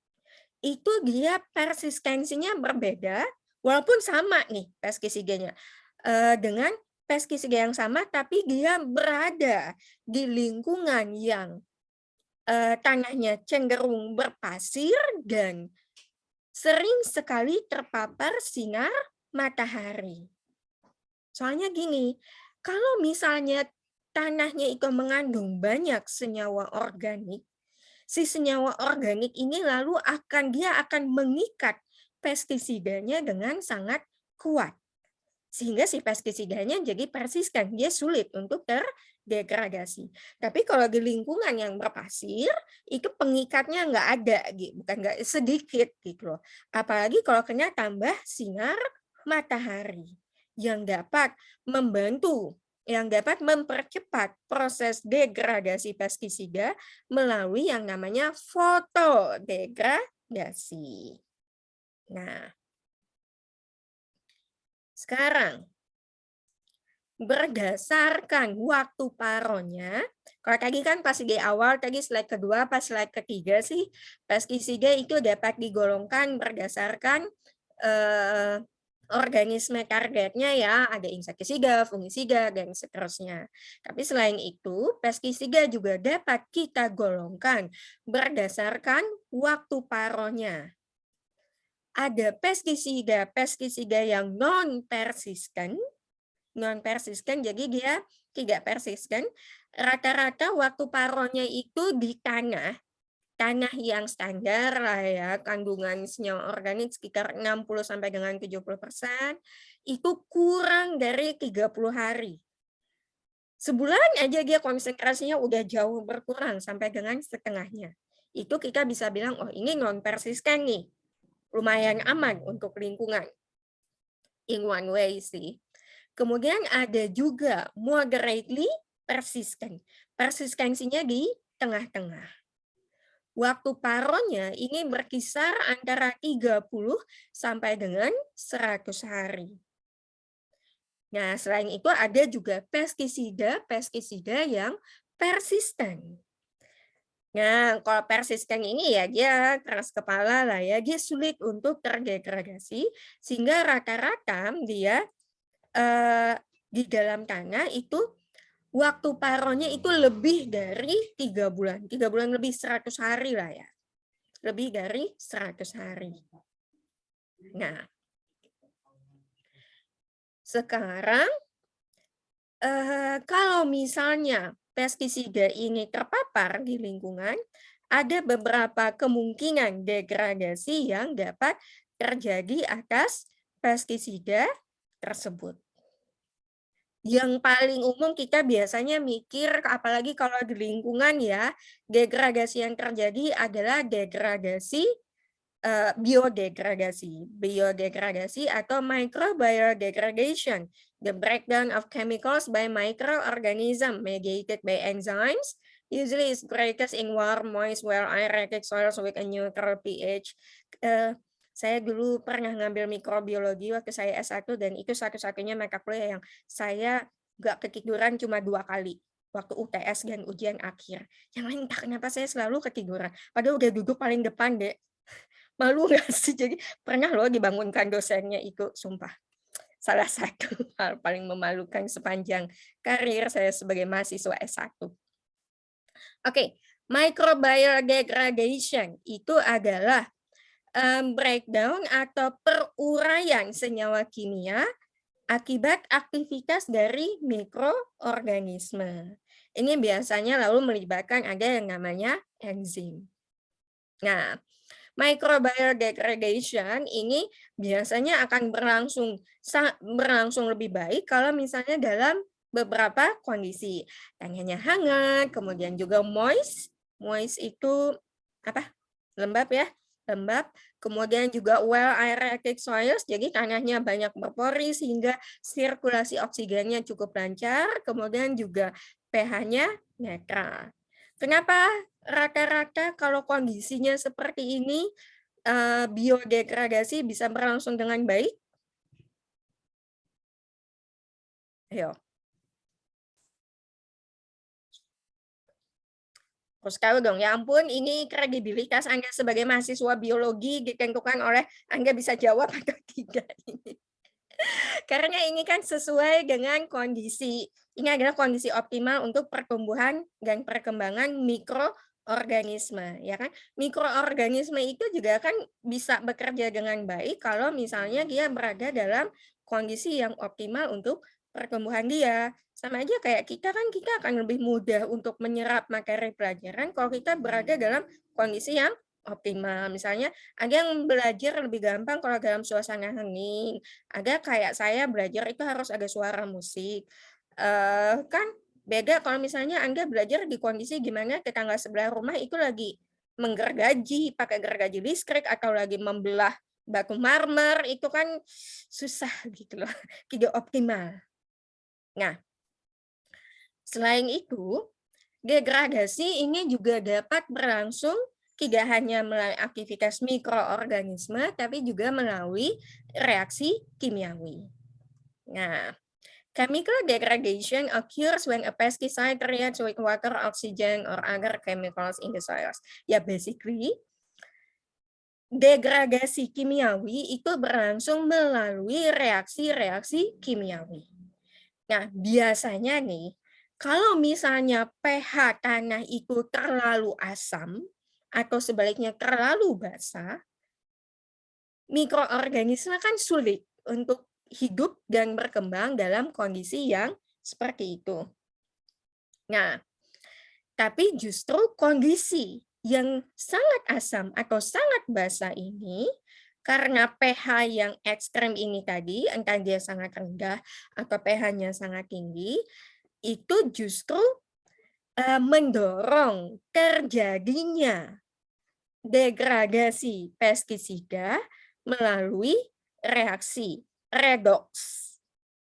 itu dia persistensinya berbeda, walaupun sama nih pestisidanya, dengan pestisida yang sama, tapi dia berada di lingkungan yang tanahnya cenderung berpasir dan sering sekali terpapar sinar matahari. Soalnya gini, kalau misalnya tanahnya itu mengandung banyak senyawa organik, si senyawa organik ini lalu dia akan mengikat pestisidanya dengan sangat kuat. Sehingga si pestisidanya jadi persisten, dia sulit untuk terdegradasi. Tapi kalau di lingkungan yang berpasir, itu pengikatnya nggak ada, bukan nggak sedikit gitu loh. Apalagi kalau kena tambah sinar matahari yang dapat membantu, yang dapat mempercepat proses degradasi pestisida melalui yang namanya fotodegradasi. Nah, sekarang berdasarkan waktu paronya, kalau tadi kan pas di awal, tadi slide kedua, pas slide ketiga sih, pestisida itu dapat digolongkan berdasarkan organisme targetnya ya, ada insektisida, fungisida, dan seterusnya. Tapi selain itu, pestisida juga dapat kita golongkan berdasarkan waktu paronya. Ada pestisida yang non-persisten, jadi dia tidak persisten. Rata-rata waktu paronya itu di tanah yang standar lah ya, kandungan senyawa organik sekitar 60 sampai dengan 70%, itu kurang dari 30 hari. Sebulan aja dia konsentrasinya udah jauh berkurang sampai dengan setengahnya. Itu kita bisa bilang, oh ini non persisten nih, lumayan aman untuk lingkungan. In one way sih. Kemudian ada juga moderately persistent. Persistensinya di tengah-tengah. Waktu paronya ini berkisar antara 30 sampai dengan 100 hari. Nah, selain itu ada juga pestisida yang persisten. Nah, kalau persisten ini ya dia keras kepala lah ya, dia sulit untuk terdegradasi, sehingga rata-rata dia di dalam tanah itu waktu paronya itu lebih dari 3 bulan. 3 bulan lebih 100 hari lah ya. Lebih dari 100 hari. Nah, sekarang kalau misalnya pestisida ini terpapar di lingkungan, ada beberapa kemungkinan degradasi yang dapat terjadi atas pestisida tersebut. Yang paling umum kita biasanya mikir, apalagi kalau di lingkungan ya, degradasi yang terjadi adalah degradasi biodegradasi atau microbial degradation, the breakdown of chemicals by microorganism mediated by enzymes, usually is greatest in warm, moist, well aerated soils with a neutral pH. Saya dulu pernah ngambil mikrobiologi waktu saya S1 dan itu satu-satunya mata kuliah yang saya nggak ketiduran cuma 2 kali waktu UTS dan ujian akhir. Yang lain entah kenapa saya selalu ketiduran. Padahal udah duduk paling depan deh. Malu nggak sih? Jadi pernah loh dibangunkan dosennya itu, sumpah. Salah satu hal paling memalukan sepanjang karir saya sebagai mahasiswa S1. Oke, microbial degradation itu adalah breakdown atau peruraian senyawa kimia akibat aktivitas dari mikroorganisme. Ini biasanya lalu melibatkan ada yang namanya enzim. Nah, microbial degradation ini biasanya akan berlangsung lebih baik kalau misalnya dalam beberapa kondisi. Tanahnya hangat, kemudian juga moist. Moist itu apa? Lembab ya. Lembab, kemudian juga well aerated soils, jadi tanahnya banyak berpori sehingga sirkulasi oksigennya cukup lancar, kemudian juga pH-nya netral. Kenapa rata-rata kalau kondisinya seperti ini biodegradasi bisa berlangsung dengan baik? Ayo. Terus tahu dong, ya ampun, ini kredibilitas Anda sebagai mahasiswa biologi ditentukan oleh Anda bisa jawab atau tidak ini. Karena ini kan sesuai dengan kondisi, ini adalah kondisi optimal untuk pertumbuhan dan perkembangan mikroorganisme, ya kan? Mikroorganisme itu juga kan bisa bekerja dengan baik kalau misalnya dia berada dalam kondisi yang optimal untuk pertumbuhan dia. Sama aja kayak kita akan lebih mudah untuk menyerap materi pelajaran kalau kita berada dalam kondisi yang optimal. Misalnya ada yang belajar lebih gampang kalau dalam suasana hening, ada kayak saya belajar itu harus ada suara musik. Kan beda kalau misalnya Anda belajar di kondisi gimana tetangga sebelah rumah itu lagi menggergaji, pakai gergaji listrik atau lagi membelah batu marmer, itu kan susah gitu loh, tidak optimal. Nah, selain itu, degradasi ini juga dapat berlangsung tidak hanya melalui aktivitas mikroorganisme, tapi juga melalui reaksi kimiawi. Nah, chemical degradation occurs when a pesticide reacts with water, oxygen, or other chemicals in the soils. Ya, basically, degradasi kimiawi itu berlangsung melalui reaksi-reaksi kimiawi. Nah, biasanya nih, kalau misalnya pH tanah itu terlalu asam atau sebaliknya terlalu basah, mikroorganisme kan sulit untuk hidup dan berkembang dalam kondisi yang seperti itu. Nah, tapi justru kondisi yang sangat asam atau sangat basah ini, karena pH yang ekstrem ini tadi, entah dia sangat rendah atau pH-nya sangat tinggi, itu justru mendorong terjadinya degradasi pestisida melalui reaksi redox.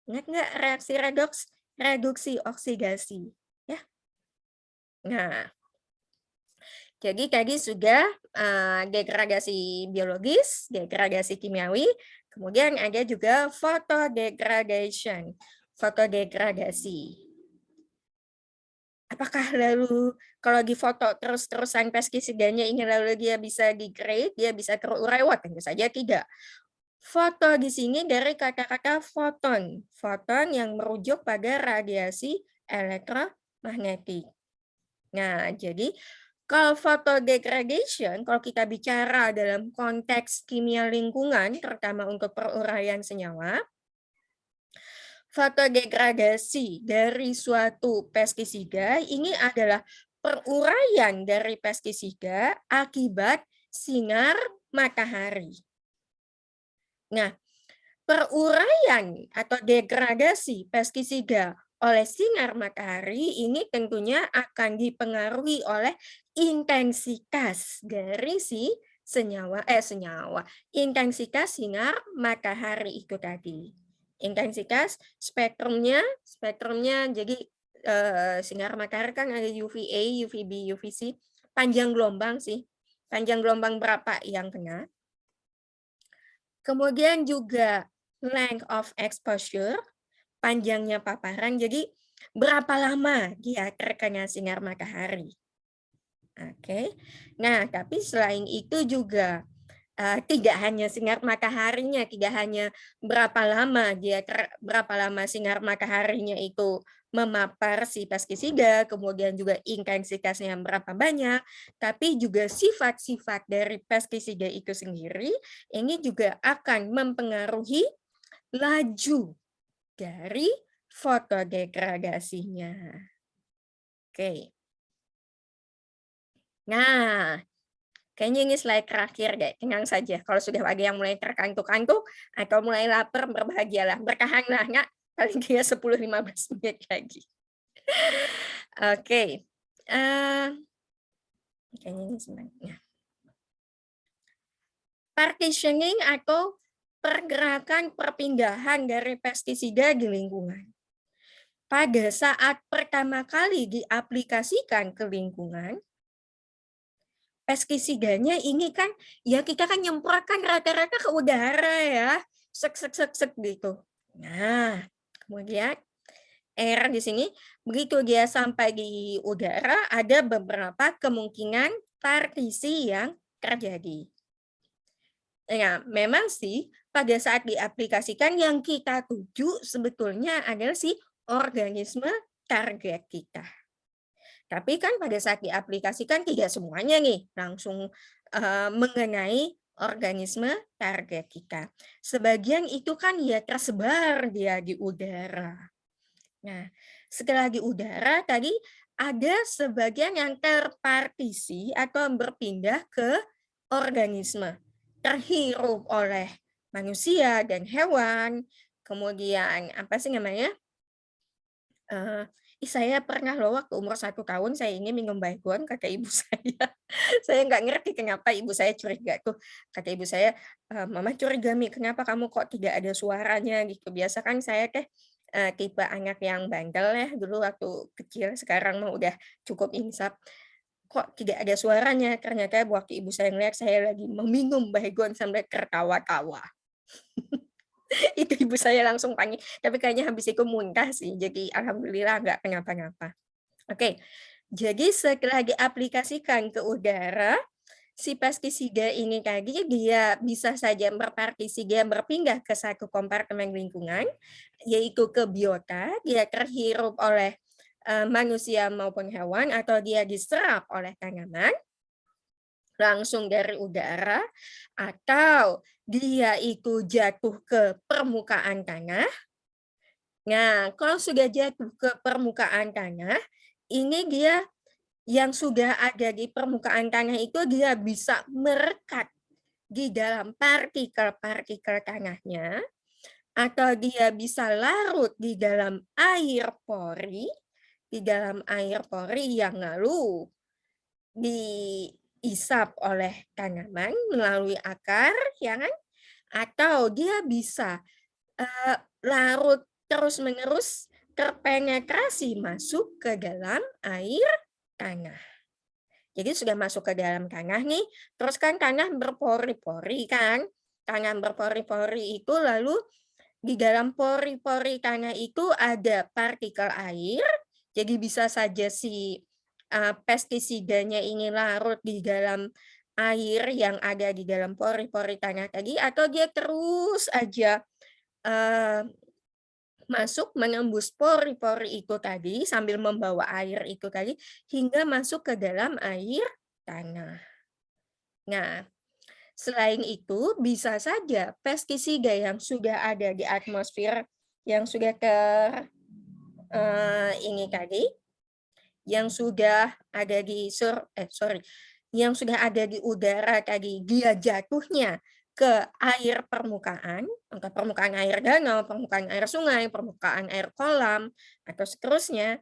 Ingat nggak reaksi redox? Reduksi oksidasi. Ya. Nah, jadi tadi sudah degradasi biologis, degradasi kimiawi, kemudian ada juga photodegradation, fotodegradasi. Apakah lalu kalau difoto terus-terusan pestisidanya ini lalu dia bisa degrade, dia bisa terurai? Wah, tentu saja tidak. Foto di sini dari kata-kata foton. Foton yang merujuk pada radiasi elektromagnetik. Nah, jadi kalau photodegradation, kalau kita bicara dalam konteks kimia lingkungan, terutama untuk peruraian senyawa, fotodegradasi dari suatu pestisida ini adalah peruraian dari pestisida akibat sinar matahari. Nah, peruraian atau degradasi pestisida oleh sinar matahari ini tentunya akan dipengaruhi oleh intensitas dari si intensitas sinar matahari itu tadi. Intensitas spektrumnya jadi sinar matahari kan ada UVA, UVB, UVC, panjang gelombang sih. Panjang gelombang berapa yang kena? Kemudian juga length of exposure, panjangnya paparan, jadi berapa lama dia terkena sinar matahari. Oke. Nah, tapi selain itu juga tidak hanya sinar mataharinya, tidak hanya berapa lama sinar mataharinya itu memapar si pestisida, kemudian juga intensitasnya yang berapa banyak, tapi juga sifat-sifat dari pestisida itu sendiri ini juga akan mempengaruhi laju dari fotodegradasinya. Oke. Nah, kayaknya ini slide terakhir deh, tenang saja. Kalau sudah ada yang mulai terkantuk-kantuk atau mulai lapar, berbahagialah, bertahanlah, nggak? Paling dia 10-15 menit lagi. Oke. Kayaknya ini sebenarnya. Partitioning atau pergerakan perpindahan dari pestisida di lingkungan. Pada saat pertama kali diaplikasikan ke lingkungan, pestisidanya ini kan ya kita kan nyemprotkan rata-rata ke udara ya, sek gitu. Nah, kemudian air di sini begitu dia sampai di udara ada beberapa kemungkinan partisi yang terjadi. Ya, memang sih pada saat diaplikasikan yang kita tuju sebetulnya adalah si organisme target kita. Tapi kan pada saat diaplikasikan tidak semuanya nih langsung mengenai organisme target kita. Sebagian itu kan ya tersebar dia di udara. Nah, setelah di udara tadi ada sebagian yang terpartisi atau berpindah ke organisme, terhirup oleh manusia dan hewan. Kemudian apa sih namanya? Saya pernah loh waktu umur 1 tahun saya ingin minum baygon, kata ibu saya. Saya nggak ngerti kenapa ibu saya curiga tuh. Kata ibu saya, "Mama curiga Mi, kenapa kamu kok tidak ada suaranya?" Gitu. Biasa kan saya teh, tipe anak yang bandel ya dulu waktu kecil, sekarang mah udah cukup insaf. Kok tidak ada suaranya? Ternyata waktu ibu saya ngelihat saya lagi meminum baygon sambil tertawa-tawa. Itu ibu saya langsung panik, tapi kayaknya habis itu muntah sih, jadi alhamdulillah nggak kenapa-napa. Oke, jadi setelah diaplikasikan ke udara, si pestisida ini tadi dia bisa saja dia berpindah ke satu kompartemen lingkungan, yaitu ke biota, dia terhirup oleh, manusia maupun hewan, atau dia diserap oleh tanaman, langsung dari udara, atau dia itu jatuh ke permukaan tanah. Nah, kalau sudah jatuh ke permukaan tanah, ini dia yang sudah ada di permukaan tanah itu dia bisa merekat di dalam partikel-partikel tanahnya, atau dia bisa larut di dalam air pori yang lalu diisap oleh tanaman melalui akar, ya kan? Atau dia bisa larut terus-menerus terpenetrasi masuk ke dalam air tanah. Jadi sudah masuk ke dalam tanah nih, terus kan tanah berpori-pori kan. Tanah berpori-pori itu lalu di dalam pori-pori tanah itu ada partikel air, jadi bisa saja si pestisidanya ini larut di dalam air yang ada di dalam pori-pori tanah tadi, atau dia terus aja eee, masuk menembus pori-pori itu tadi sambil membawa air itu tadi hingga masuk ke dalam air tanah. Nah, selain itu bisa saja pestisida yang sudah ada di atmosfer yang sudah ini tadi, yang sudah ada di yang sudah ada di udara tadi, dia jatuhnya ke air permukaan, entah permukaan air danau, permukaan air sungai, permukaan air kolam, atau seterusnya.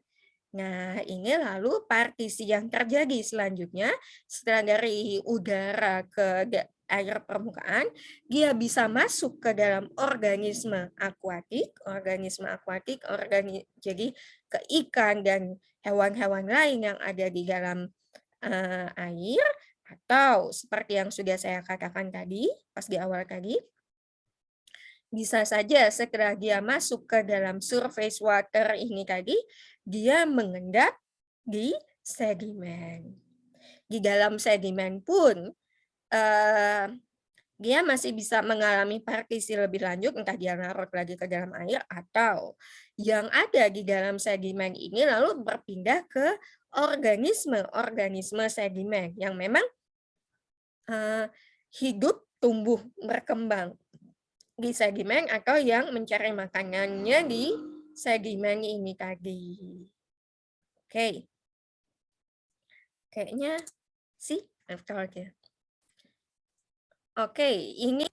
Nah, ini lalu partisi yang terjadi selanjutnya setelah dari udara ke air permukaan, dia bisa masuk ke dalam organisme akuatik, jadi ke ikan dan hewan-hewan lain yang ada di dalam air, atau seperti yang sudah saya katakan tadi, pas di awal tadi, bisa saja setelah dia masuk ke dalam surface water ini tadi, dia mengendap di sedimen. Di dalam sedimen pun, eee, dia masih bisa mengalami partisi lebih lanjut, entah dia larut lagi ke dalam air, atau yang ada di dalam sedimen ini lalu berpindah ke organisme sedimen yang memang, hidup, tumbuh, berkembang di sedimen atau yang mencari makanannya di sedimen ini tadi. Oke. Kayaknya sih itu aja. Oke, ini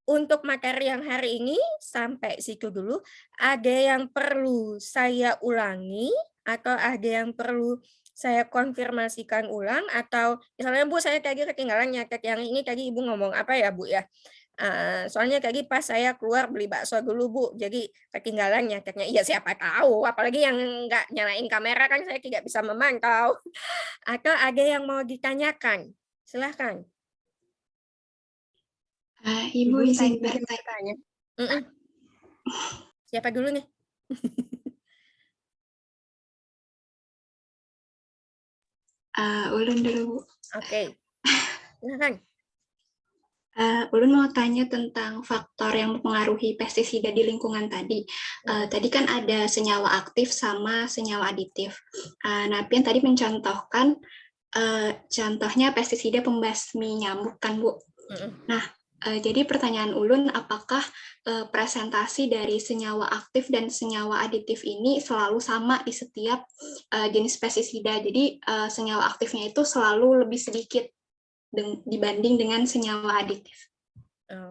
untuk materi yang hari ini sampai situ dulu. Ada yang perlu saya ulangi atau ada yang perlu saya konfirmasikan ulang, atau misalnya Bu saya tadi ketinggalan nyatet yang ini tadi Ibu ngomong apa ya Bu ya? Soalnya tadi pas saya keluar beli bakso dulu Bu, jadi ketinggalan nyatetnya. Iya siapa tahu, apalagi yang nggak nyalain kamera kan saya tidak bisa memantau. Atau ada yang mau ditanyakan? Silahkan. Ibu Ibu izin izin bertanya. bertanya. Siapa dulu nih? Ulun dulu, Bu. Oke, silakan. Ulun mau tanya tentang faktor yang mempengaruhi pestisida di lingkungan tadi. Tadi kan ada senyawa aktif sama senyawa aditif. Nah, Pian tadi mencontohkan contohnya pestisida pembasmi nyamuk kan, Bu. Nah, jadi pertanyaan Ulun, apakah presentasi dari senyawa aktif dan senyawa aditif ini selalu sama di setiap jenis pestisida? Jadi senyawa aktifnya itu selalu lebih sedikit dibanding dengan senyawa aditif.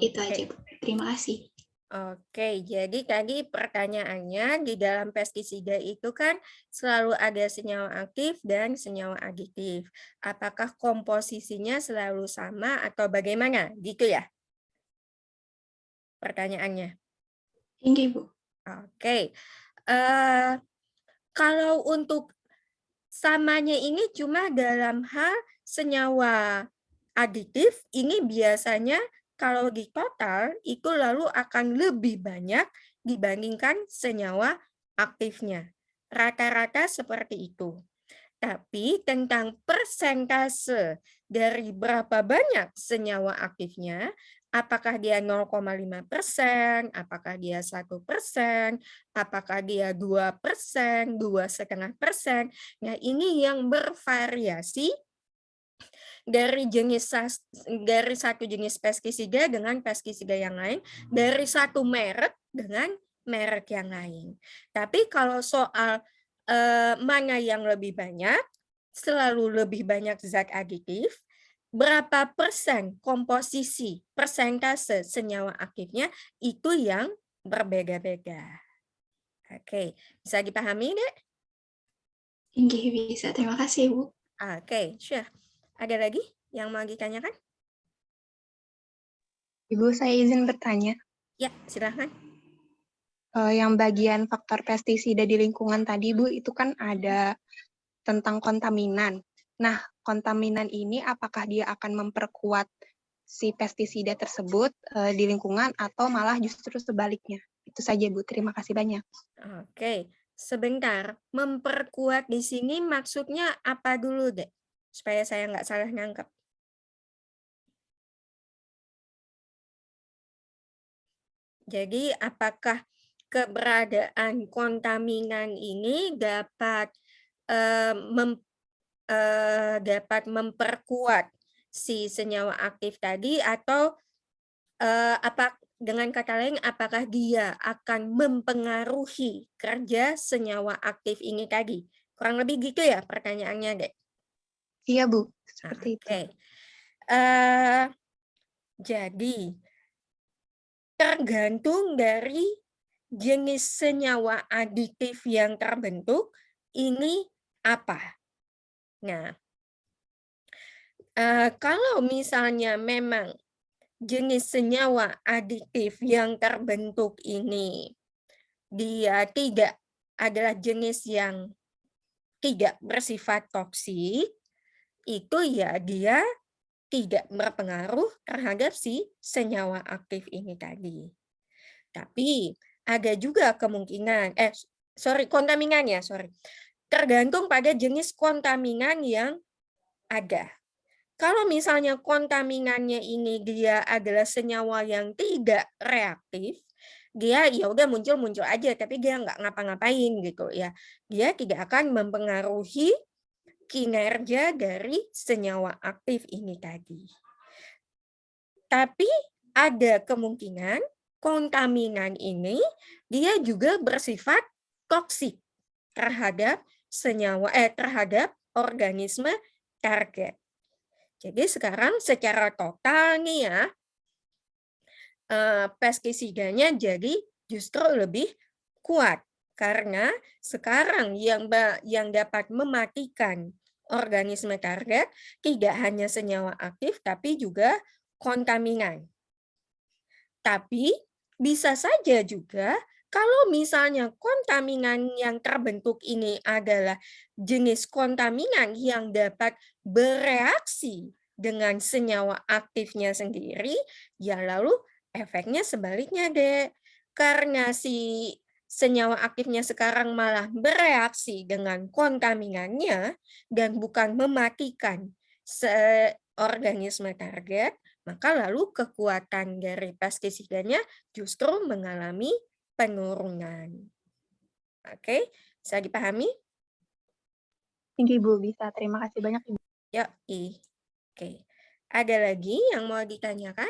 Itu aja, Bu. Terima kasih. Oke, jadi tadi pertanyaannya di dalam pestisida itu kan selalu ada senyawa aktif dan senyawa aditif. Apakah komposisinya selalu sama atau bagaimana? Gitu ya pertanyaannya. Tinggi, Bu. Oke, eh, kalau untuk samanya ini cuma dalam hal senyawa aditif, ini biasanya kalau di total itu lalu akan lebih banyak dibandingkan senyawa aktifnya. Rata-rata seperti itu. Tapi tentang persentase dari berapa banyak senyawa aktifnya, apakah dia 0,5%, apakah dia 1%, apakah dia 2%, 2,5%. Nah, ini yang bervariasi dari satu jenis pestisida dengan pestisida yang lain, dari satu merek dengan merek yang lain. Tapi kalau soal mana yang lebih banyak, selalu lebih banyak zat aditif, berapa persen komposisi persentase senyawa aktifnya itu yang berbeda-beda. Oke, bisa dipahami, Dek? Tinggi bisa. Terima kasih, Bu. Oke, sure. Ada lagi yang mau ditanyakan? Ibu, saya izin bertanya. Ya, silahkan. Yang bagian faktor pestisida di lingkungan tadi, Bu, itu kan ada tentang kontaminan. Nah, kontaminan ini apakah dia akan memperkuat si pestisida tersebut di lingkungan atau malah justru sebaliknya? Itu saja, Bu. Terima kasih banyak. Oke, sebentar. Memperkuat di sini maksudnya apa dulu, Dek? Supaya saya nggak salah nangkep. Jadi, apakah keberadaan kontaminan ini dapat dapat memperkuat si senyawa aktif tadi atau dengan kata lain, apakah dia akan mempengaruhi kerja senyawa aktif ini tadi? Kurang lebih gitu ya pertanyaannya, Dek? Iya, Bu. Seperti itu. Oke. Jadi, tergantung dari jenis senyawa aditif yang terbentuk, ini apa? Nah, kalau misalnya memang jenis senyawa aditif yang terbentuk ini dia tidak adalah jenis yang tidak bersifat toksik, itu ya dia tidak berpengaruh terhadap si senyawa aktif ini tadi. Tapi ada juga kemungkinan, kontaminan ya, tergantung pada jenis kontaminan yang ada. Kalau misalnya kontaminannya ini dia adalah senyawa yang tidak reaktif, dia ya udah muncul-muncul aja, tapi dia nggak ngapa-ngapain gitu ya. Dia tidak akan mempengaruhi kinerja dari senyawa aktif ini tadi. Tapi ada kemungkinan kontaminan ini dia juga bersifat toksik terhadap terhadap organisme target. Jadi sekarang secara total nih ya, pestisidanya jadi justru lebih kuat. Karena sekarang yang dapat mematikan organisme target tidak hanya senyawa aktif, tapi juga kontaminan. Tapi bisa saja juga kalau misalnya kontaminan yang terbentuk ini adalah jenis kontaminan yang dapat bereaksi dengan senyawa aktifnya sendiri, ya lalu efeknya sebaliknya deh. Karena si senyawa aktifnya sekarang malah bereaksi dengan kontaminannya dan bukan mematikan organisme target, maka lalu kekuatan dari pestisidanya justru mengalami penurunan. Oke, bisa dipahami? Tinggi, Bu. Bisa. Terima kasih banyak, Ibu. Oke. Ada lagi yang mau ditanyakan?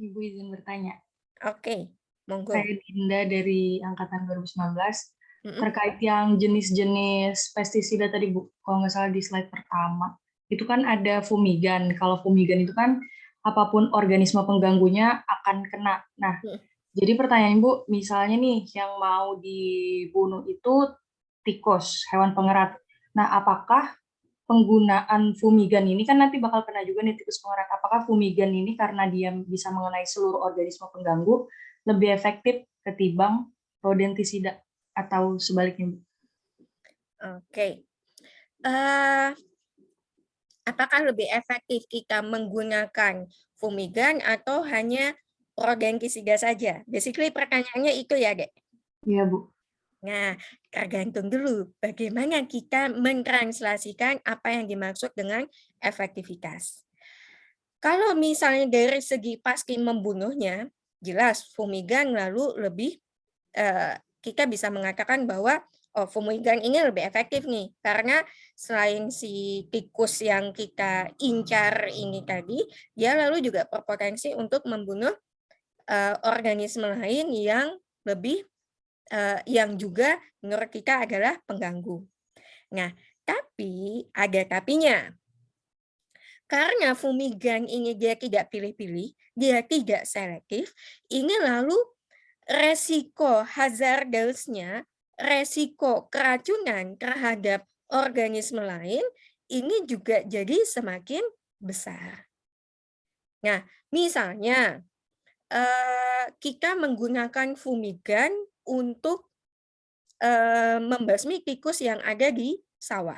Ibu izin bertanya. Oke, monggo. Saya Dinda dari Angkatan 2019. Mm-mm. Terkait yang jenis-jenis pestisida tadi, Bu, kalau nggak salah di slide pertama, itu kan ada fumigan. Kalau fumigan itu kan apapun organisme pengganggunya akan kena. Nah, jadi pertanyaan Bu, misalnya nih yang mau dibunuh itu tikus, hewan pengerat. Nah, apakah penggunaan fumigan ini kan nanti bakal kena juga nih tikus pengerat. Apakah fumigan ini karena dia bisa mengenai seluruh organisme pengganggu lebih efektif ketimbang rodentisida atau sebaliknya? Oke. Apakah lebih efektif kita menggunakan fumigan atau hanya rodentisida saja? Basically pertanyaannya itu ya, Dek. Iya, Bu. Nah, tergantung dulu bagaimana kita mentranslasikan apa yang dimaksud dengan efektivitas. Kalau misalnya dari segi pasti membunuhnya, jelas fumigan lalu lebih kita bisa mengatakan bahwa fumigan ini lebih efektif nih, karena selain si tikus yang kita incar ini tadi, dia lalu juga berpotensi untuk membunuh organisme lain yang lebih yang juga menurut kita adalah pengganggu. Nah, tapi ada tapinya. Karena fumigan ini dia tidak pilih-pilih, dia tidak selektif, ini lalu resiko hazardous-nya, resiko keracunan terhadap organisme lain, ini juga jadi semakin besar. Nah, misalnya kita menggunakan fumigan untuk membasmi tikus yang ada di sawah.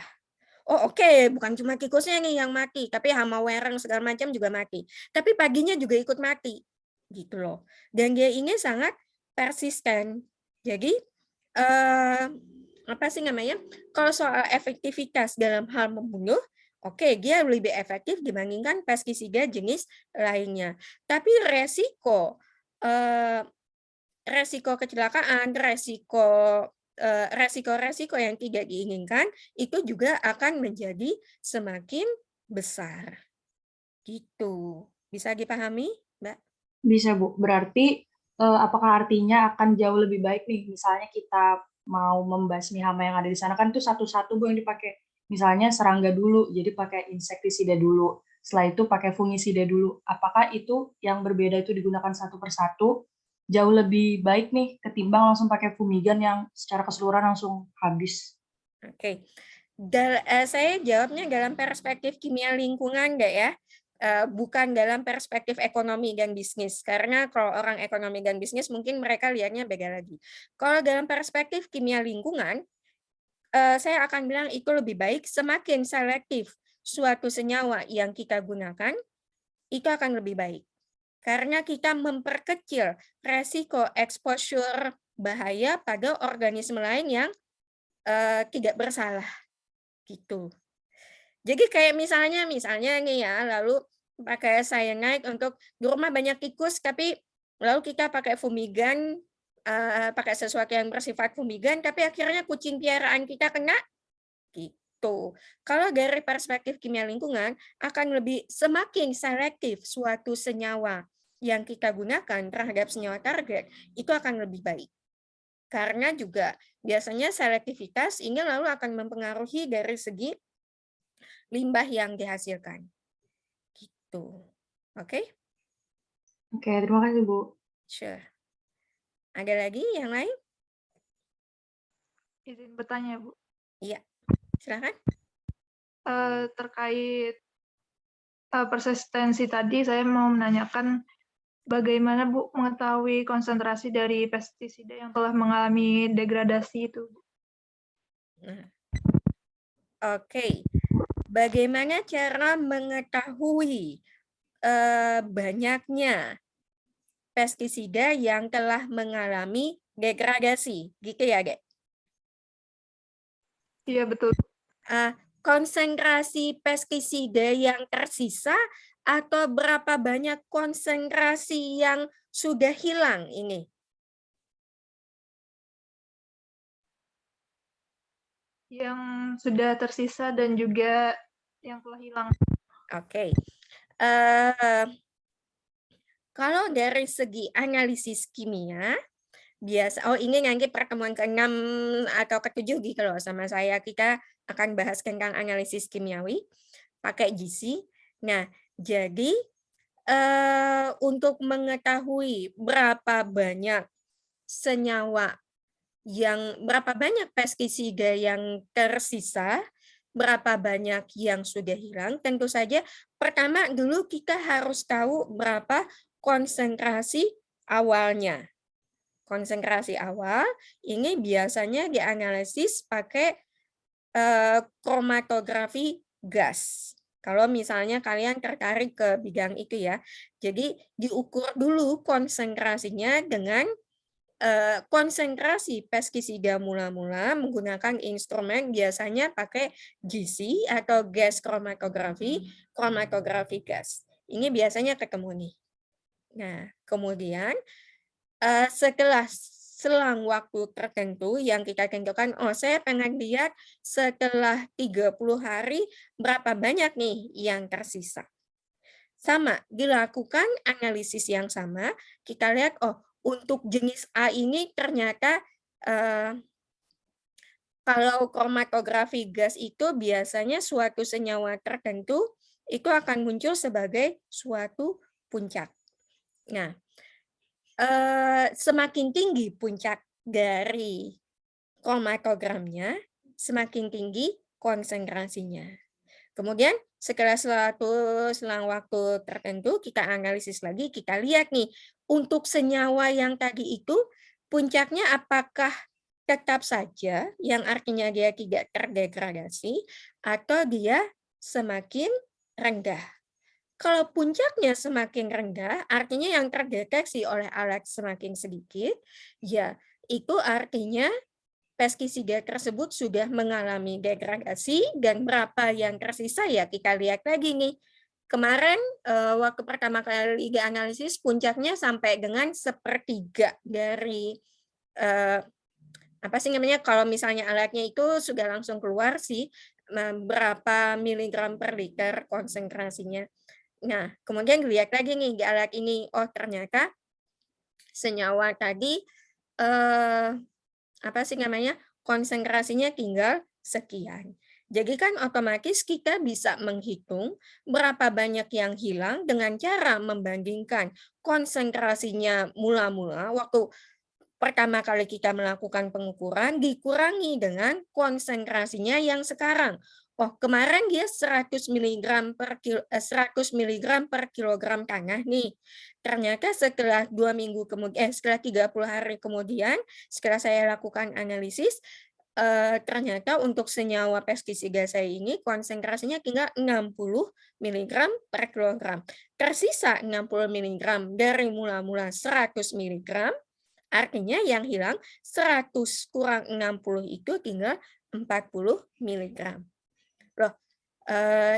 Oh oke, bukan cuma tikusnya nih yang mati, tapi hama wereng segala macam juga mati. Tapi paginya juga ikut mati, gitu loh. Dan dia ini sangat persisten. Jadi apa sih namanya? Kalau soal efektivitas dalam hal membunuh, oke, dia lebih efektif dibandingkan pestisida jenis lainnya. Tapi resiko kecelakaan, resiko yang tidak diinginkan itu juga akan menjadi semakin besar. Gitu. Bisa dipahami, Mbak? Bisa, Bu. Berarti apakah artinya akan jauh lebih baik nih, misalnya kita mau membasmi hama yang ada di sana, kan itu satu-satu, Bu, yang dipakai. Misalnya serangga dulu, jadi pakai insektisida dulu. Setelah itu pakai fungisida dulu. Apakah itu yang berbeda itu digunakan satu persatu, jauh lebih baik nih ketimbang langsung pakai fumigan yang secara keseluruhan langsung habis? Oke. Saya jawabnya dalam perspektif kimia lingkungan, enggak ya? Bukan dalam perspektif ekonomi dan bisnis. Karena kalau orang ekonomi dan bisnis mungkin mereka lihatnya beda lagi. Kalau dalam perspektif kimia lingkungan, saya akan bilang itu lebih baik semakin selektif suatu senyawa yang kita gunakan, itu akan lebih baik. Karena kita memperkecil resiko exposure bahaya pada organisme lain yang tidak bersalah. Gitu. Jadi kayak misalnya nih ya, lalu pakai cyanide untuk di rumah banyak tikus, tapi lalu kita pakai fumigan, pakai sesuatu yang bersifat fumigan, tapi akhirnya kucing piaraan kita kena, gitu. Kalau dari perspektif kimia lingkungan, akan lebih semakin selektif suatu senyawa yang kita gunakan terhadap senyawa target, itu akan lebih baik. Karena juga biasanya selektivitas ini lalu akan mempengaruhi dari segi limbah yang dihasilkan. Gitu. Oke? Oke, terima kasih, Bu. Sure. Ada lagi yang lain? Izin bertanya, Bu. Iya. Silakan. Terkait persistensi tadi, saya mau menanyakan bagaimana Bu mengetahui konsentrasi dari pestisida yang telah mengalami degradasi itu? Nah. Oke. Bagaimana cara mengetahui banyaknya pestisida yang telah mengalami degradasi? Gitu ya, Dek? Iya, betul. Konsentrasi pestisida yang tersisa atau berapa banyak konsentrasi yang sudah hilang ini? Yang sudah tersisa dan juga yang telah hilang. Oke. Kalau dari segi analisis kimia, ini nanti pertemuan ke-6 atau ke-7 gitu loh sama saya, kita akan bahas tentang analisis kimiawi pakai GC. Nah, jadi untuk mengetahui berapa banyak pestisida yang tersisa, berapa banyak yang sudah hilang, tentu saja pertama dulu kita harus tahu berapa konsentrasi awalnya. Konsentrasi awal ini biasanya dianalisis pakai kromatografi gas. Kalau misalnya kalian tertarik ke bidang itu ya. Jadi diukur dulu konsentrasinya dengan konsentrasi pestisida mula-mula menggunakan instrumen biasanya pakai GC atau gas kromatografi gas. Ini biasanya ketemu nih. Nah, kemudian setelah selang waktu tertentu yang kita tentukan, saya pengen lihat setelah 30 hari berapa banyak nih yang tersisa. Sama, dilakukan analisis yang sama, kita lihat, untuk jenis A ini ternyata kalau kromatografi gas itu biasanya suatu senyawa tertentu itu akan muncul sebagai suatu puncak. Nah, semakin tinggi puncak dari kromatogramnya, semakin tinggi konsentrasinya. Kemudian setelah selang waktu tertentu, kita analisis lagi, kita lihat nih, untuk senyawa yang tadi itu, puncaknya apakah tetap saja, yang artinya dia tidak terdegradasi, atau dia semakin rendah. Kalau puncaknya semakin rendah, artinya yang terdeteksi oleh alat semakin sedikit, ya itu artinya pestisida tersebut sudah mengalami degradasi dan berapa yang tersisa ya kita lihat lagi nih. Kemarin waktu pertama kali dianalisis puncaknya sampai dengan 1/3 dari kalau misalnya alatnya itu sudah langsung keluar sih berapa miligram per liter konsentrasinya. Nah, kemudian dilihat lagi nih di alat ini, ternyata senyawa tadi konsentrasinya tinggal sekian. Jadi kan otomatis kita bisa menghitung berapa banyak yang hilang dengan cara membandingkan konsentrasinya mula-mula waktu pertama kali kita melakukan pengukuran dikurangi dengan konsentrasinya yang sekarang. Kemarin dia 100 mg per kilogram tanah nih. Ternyata setelah 2 minggu kemudian, setelah 30 hari kemudian, setelah saya lakukan analisis, ternyata untuk senyawa pestisida saya ini konsentrasinya tinggal 60 mg per kilogram. Tersisa 60 mg dari mula-mula 100 mg, artinya yang hilang 100 kurang 60 itu tinggal 40 mg. Loh,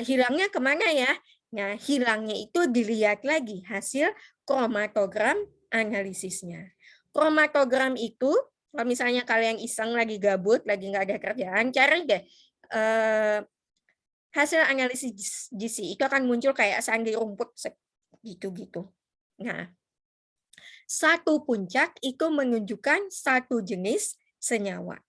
hilangnya kemana ya? Nah, hilangnya itu dilihat lagi hasil kromatogram analisisnya. Kromatogram itu, kalau misalnya kalian iseng lagi gabut, lagi nggak ada kerjaan, cari deh hasil analisis GC itu akan muncul kayak sandi rumput gitu-gitu. Nah, satu puncak itu menunjukkan satu jenis senyawa.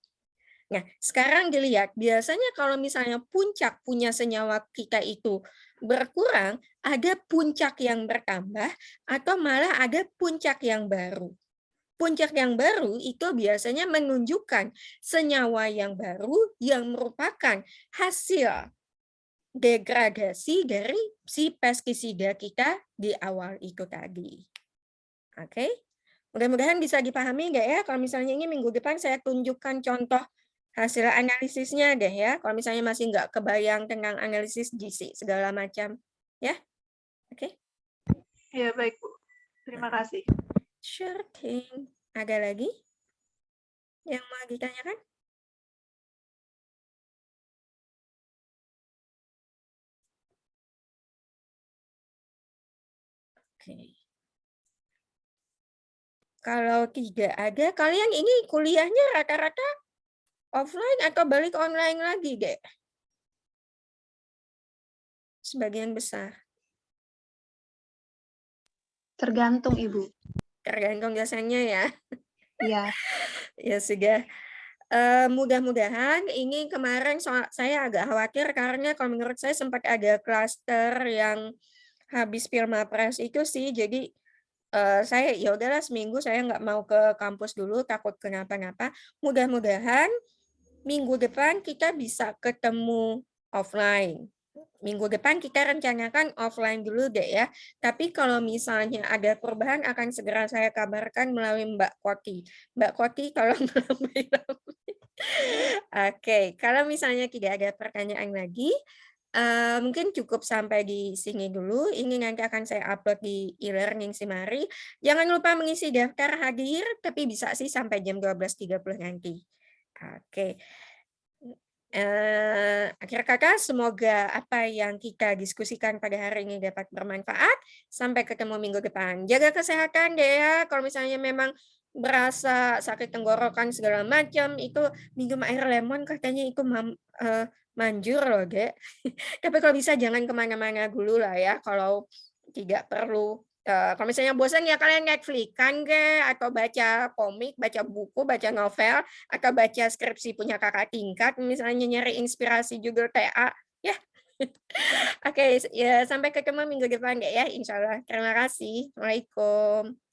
Nah, sekarang dilihat, biasanya kalau misalnya puncak punya senyawa kita itu berkurang, ada puncak yang bertambah, atau malah ada puncak yang baru. Puncak yang baru itu biasanya menunjukkan senyawa yang baru yang merupakan hasil degradasi dari si pestisida kita di awal itu tadi. Oke, mudah-mudahan bisa dipahami nggak ya? Kalau misalnya ini minggu depan saya tunjukkan contoh hasil analisisnya deh ya. Kalau misalnya masih nggak kebayang tentang analisis GC segala macam, ya. Oke. Ya, baik, Bu. Terima kasih. Sure thing. Ada lagi yang mau ditanyakan? Oke. Kalau tidak ada, kalian ini kuliahnya rata-rata offline atau balik online lagi, deh? Sebagian besar. Tergantung, Ibu. Tergantung dosennya ya. Iya. Ya sudah. Mudah-mudahan ini kemarin saya agak khawatir karena kalau menurut saya sempat ada klaster yang habis Pilmapres itu sih. Jadi saya ya udahlah seminggu saya nggak mau ke kampus dulu takut kenapa-napa. Mudah-mudahan minggu depan kita bisa ketemu offline. Minggu depan kita rencanakan offline dulu deh ya. Tapi kalau misalnya ada perubahan akan segera saya kabarkan melalui Mbak Koti. Mbak Koti tolong Oke, kalau misalnya tidak ada pertanyaan lagi, mungkin cukup sampai di sini dulu. Ini nanti akan saya upload di e-learning Simari. Jangan lupa mengisi daftar hadir, tapi bisa sih sampai jam 12.30 nanti. Oke. Akhir kata, semoga apa yang kita diskusikan pada hari ini dapat bermanfaat. Sampai ketemu minggu depan. Jaga kesehatan deh ya. Kalau misalnya memang berasa sakit tenggorokan segala macam, itu minum air lemon katanya itu manjur loh, Dek. Tapi kalau bisa jangan kemana-mana dulu lah ya, kalau tidak perlu. Kalau misalnya bosan ya kalian Netflix kan atau baca komik, baca buku, baca novel, atau baca skripsi punya kakak tingkat, misalnya nyari inspirasi judul TA, ya. Oke, ya sampai ketemu minggu depan deh ya, insya Allah. Terima kasih. Waalaikumsalam.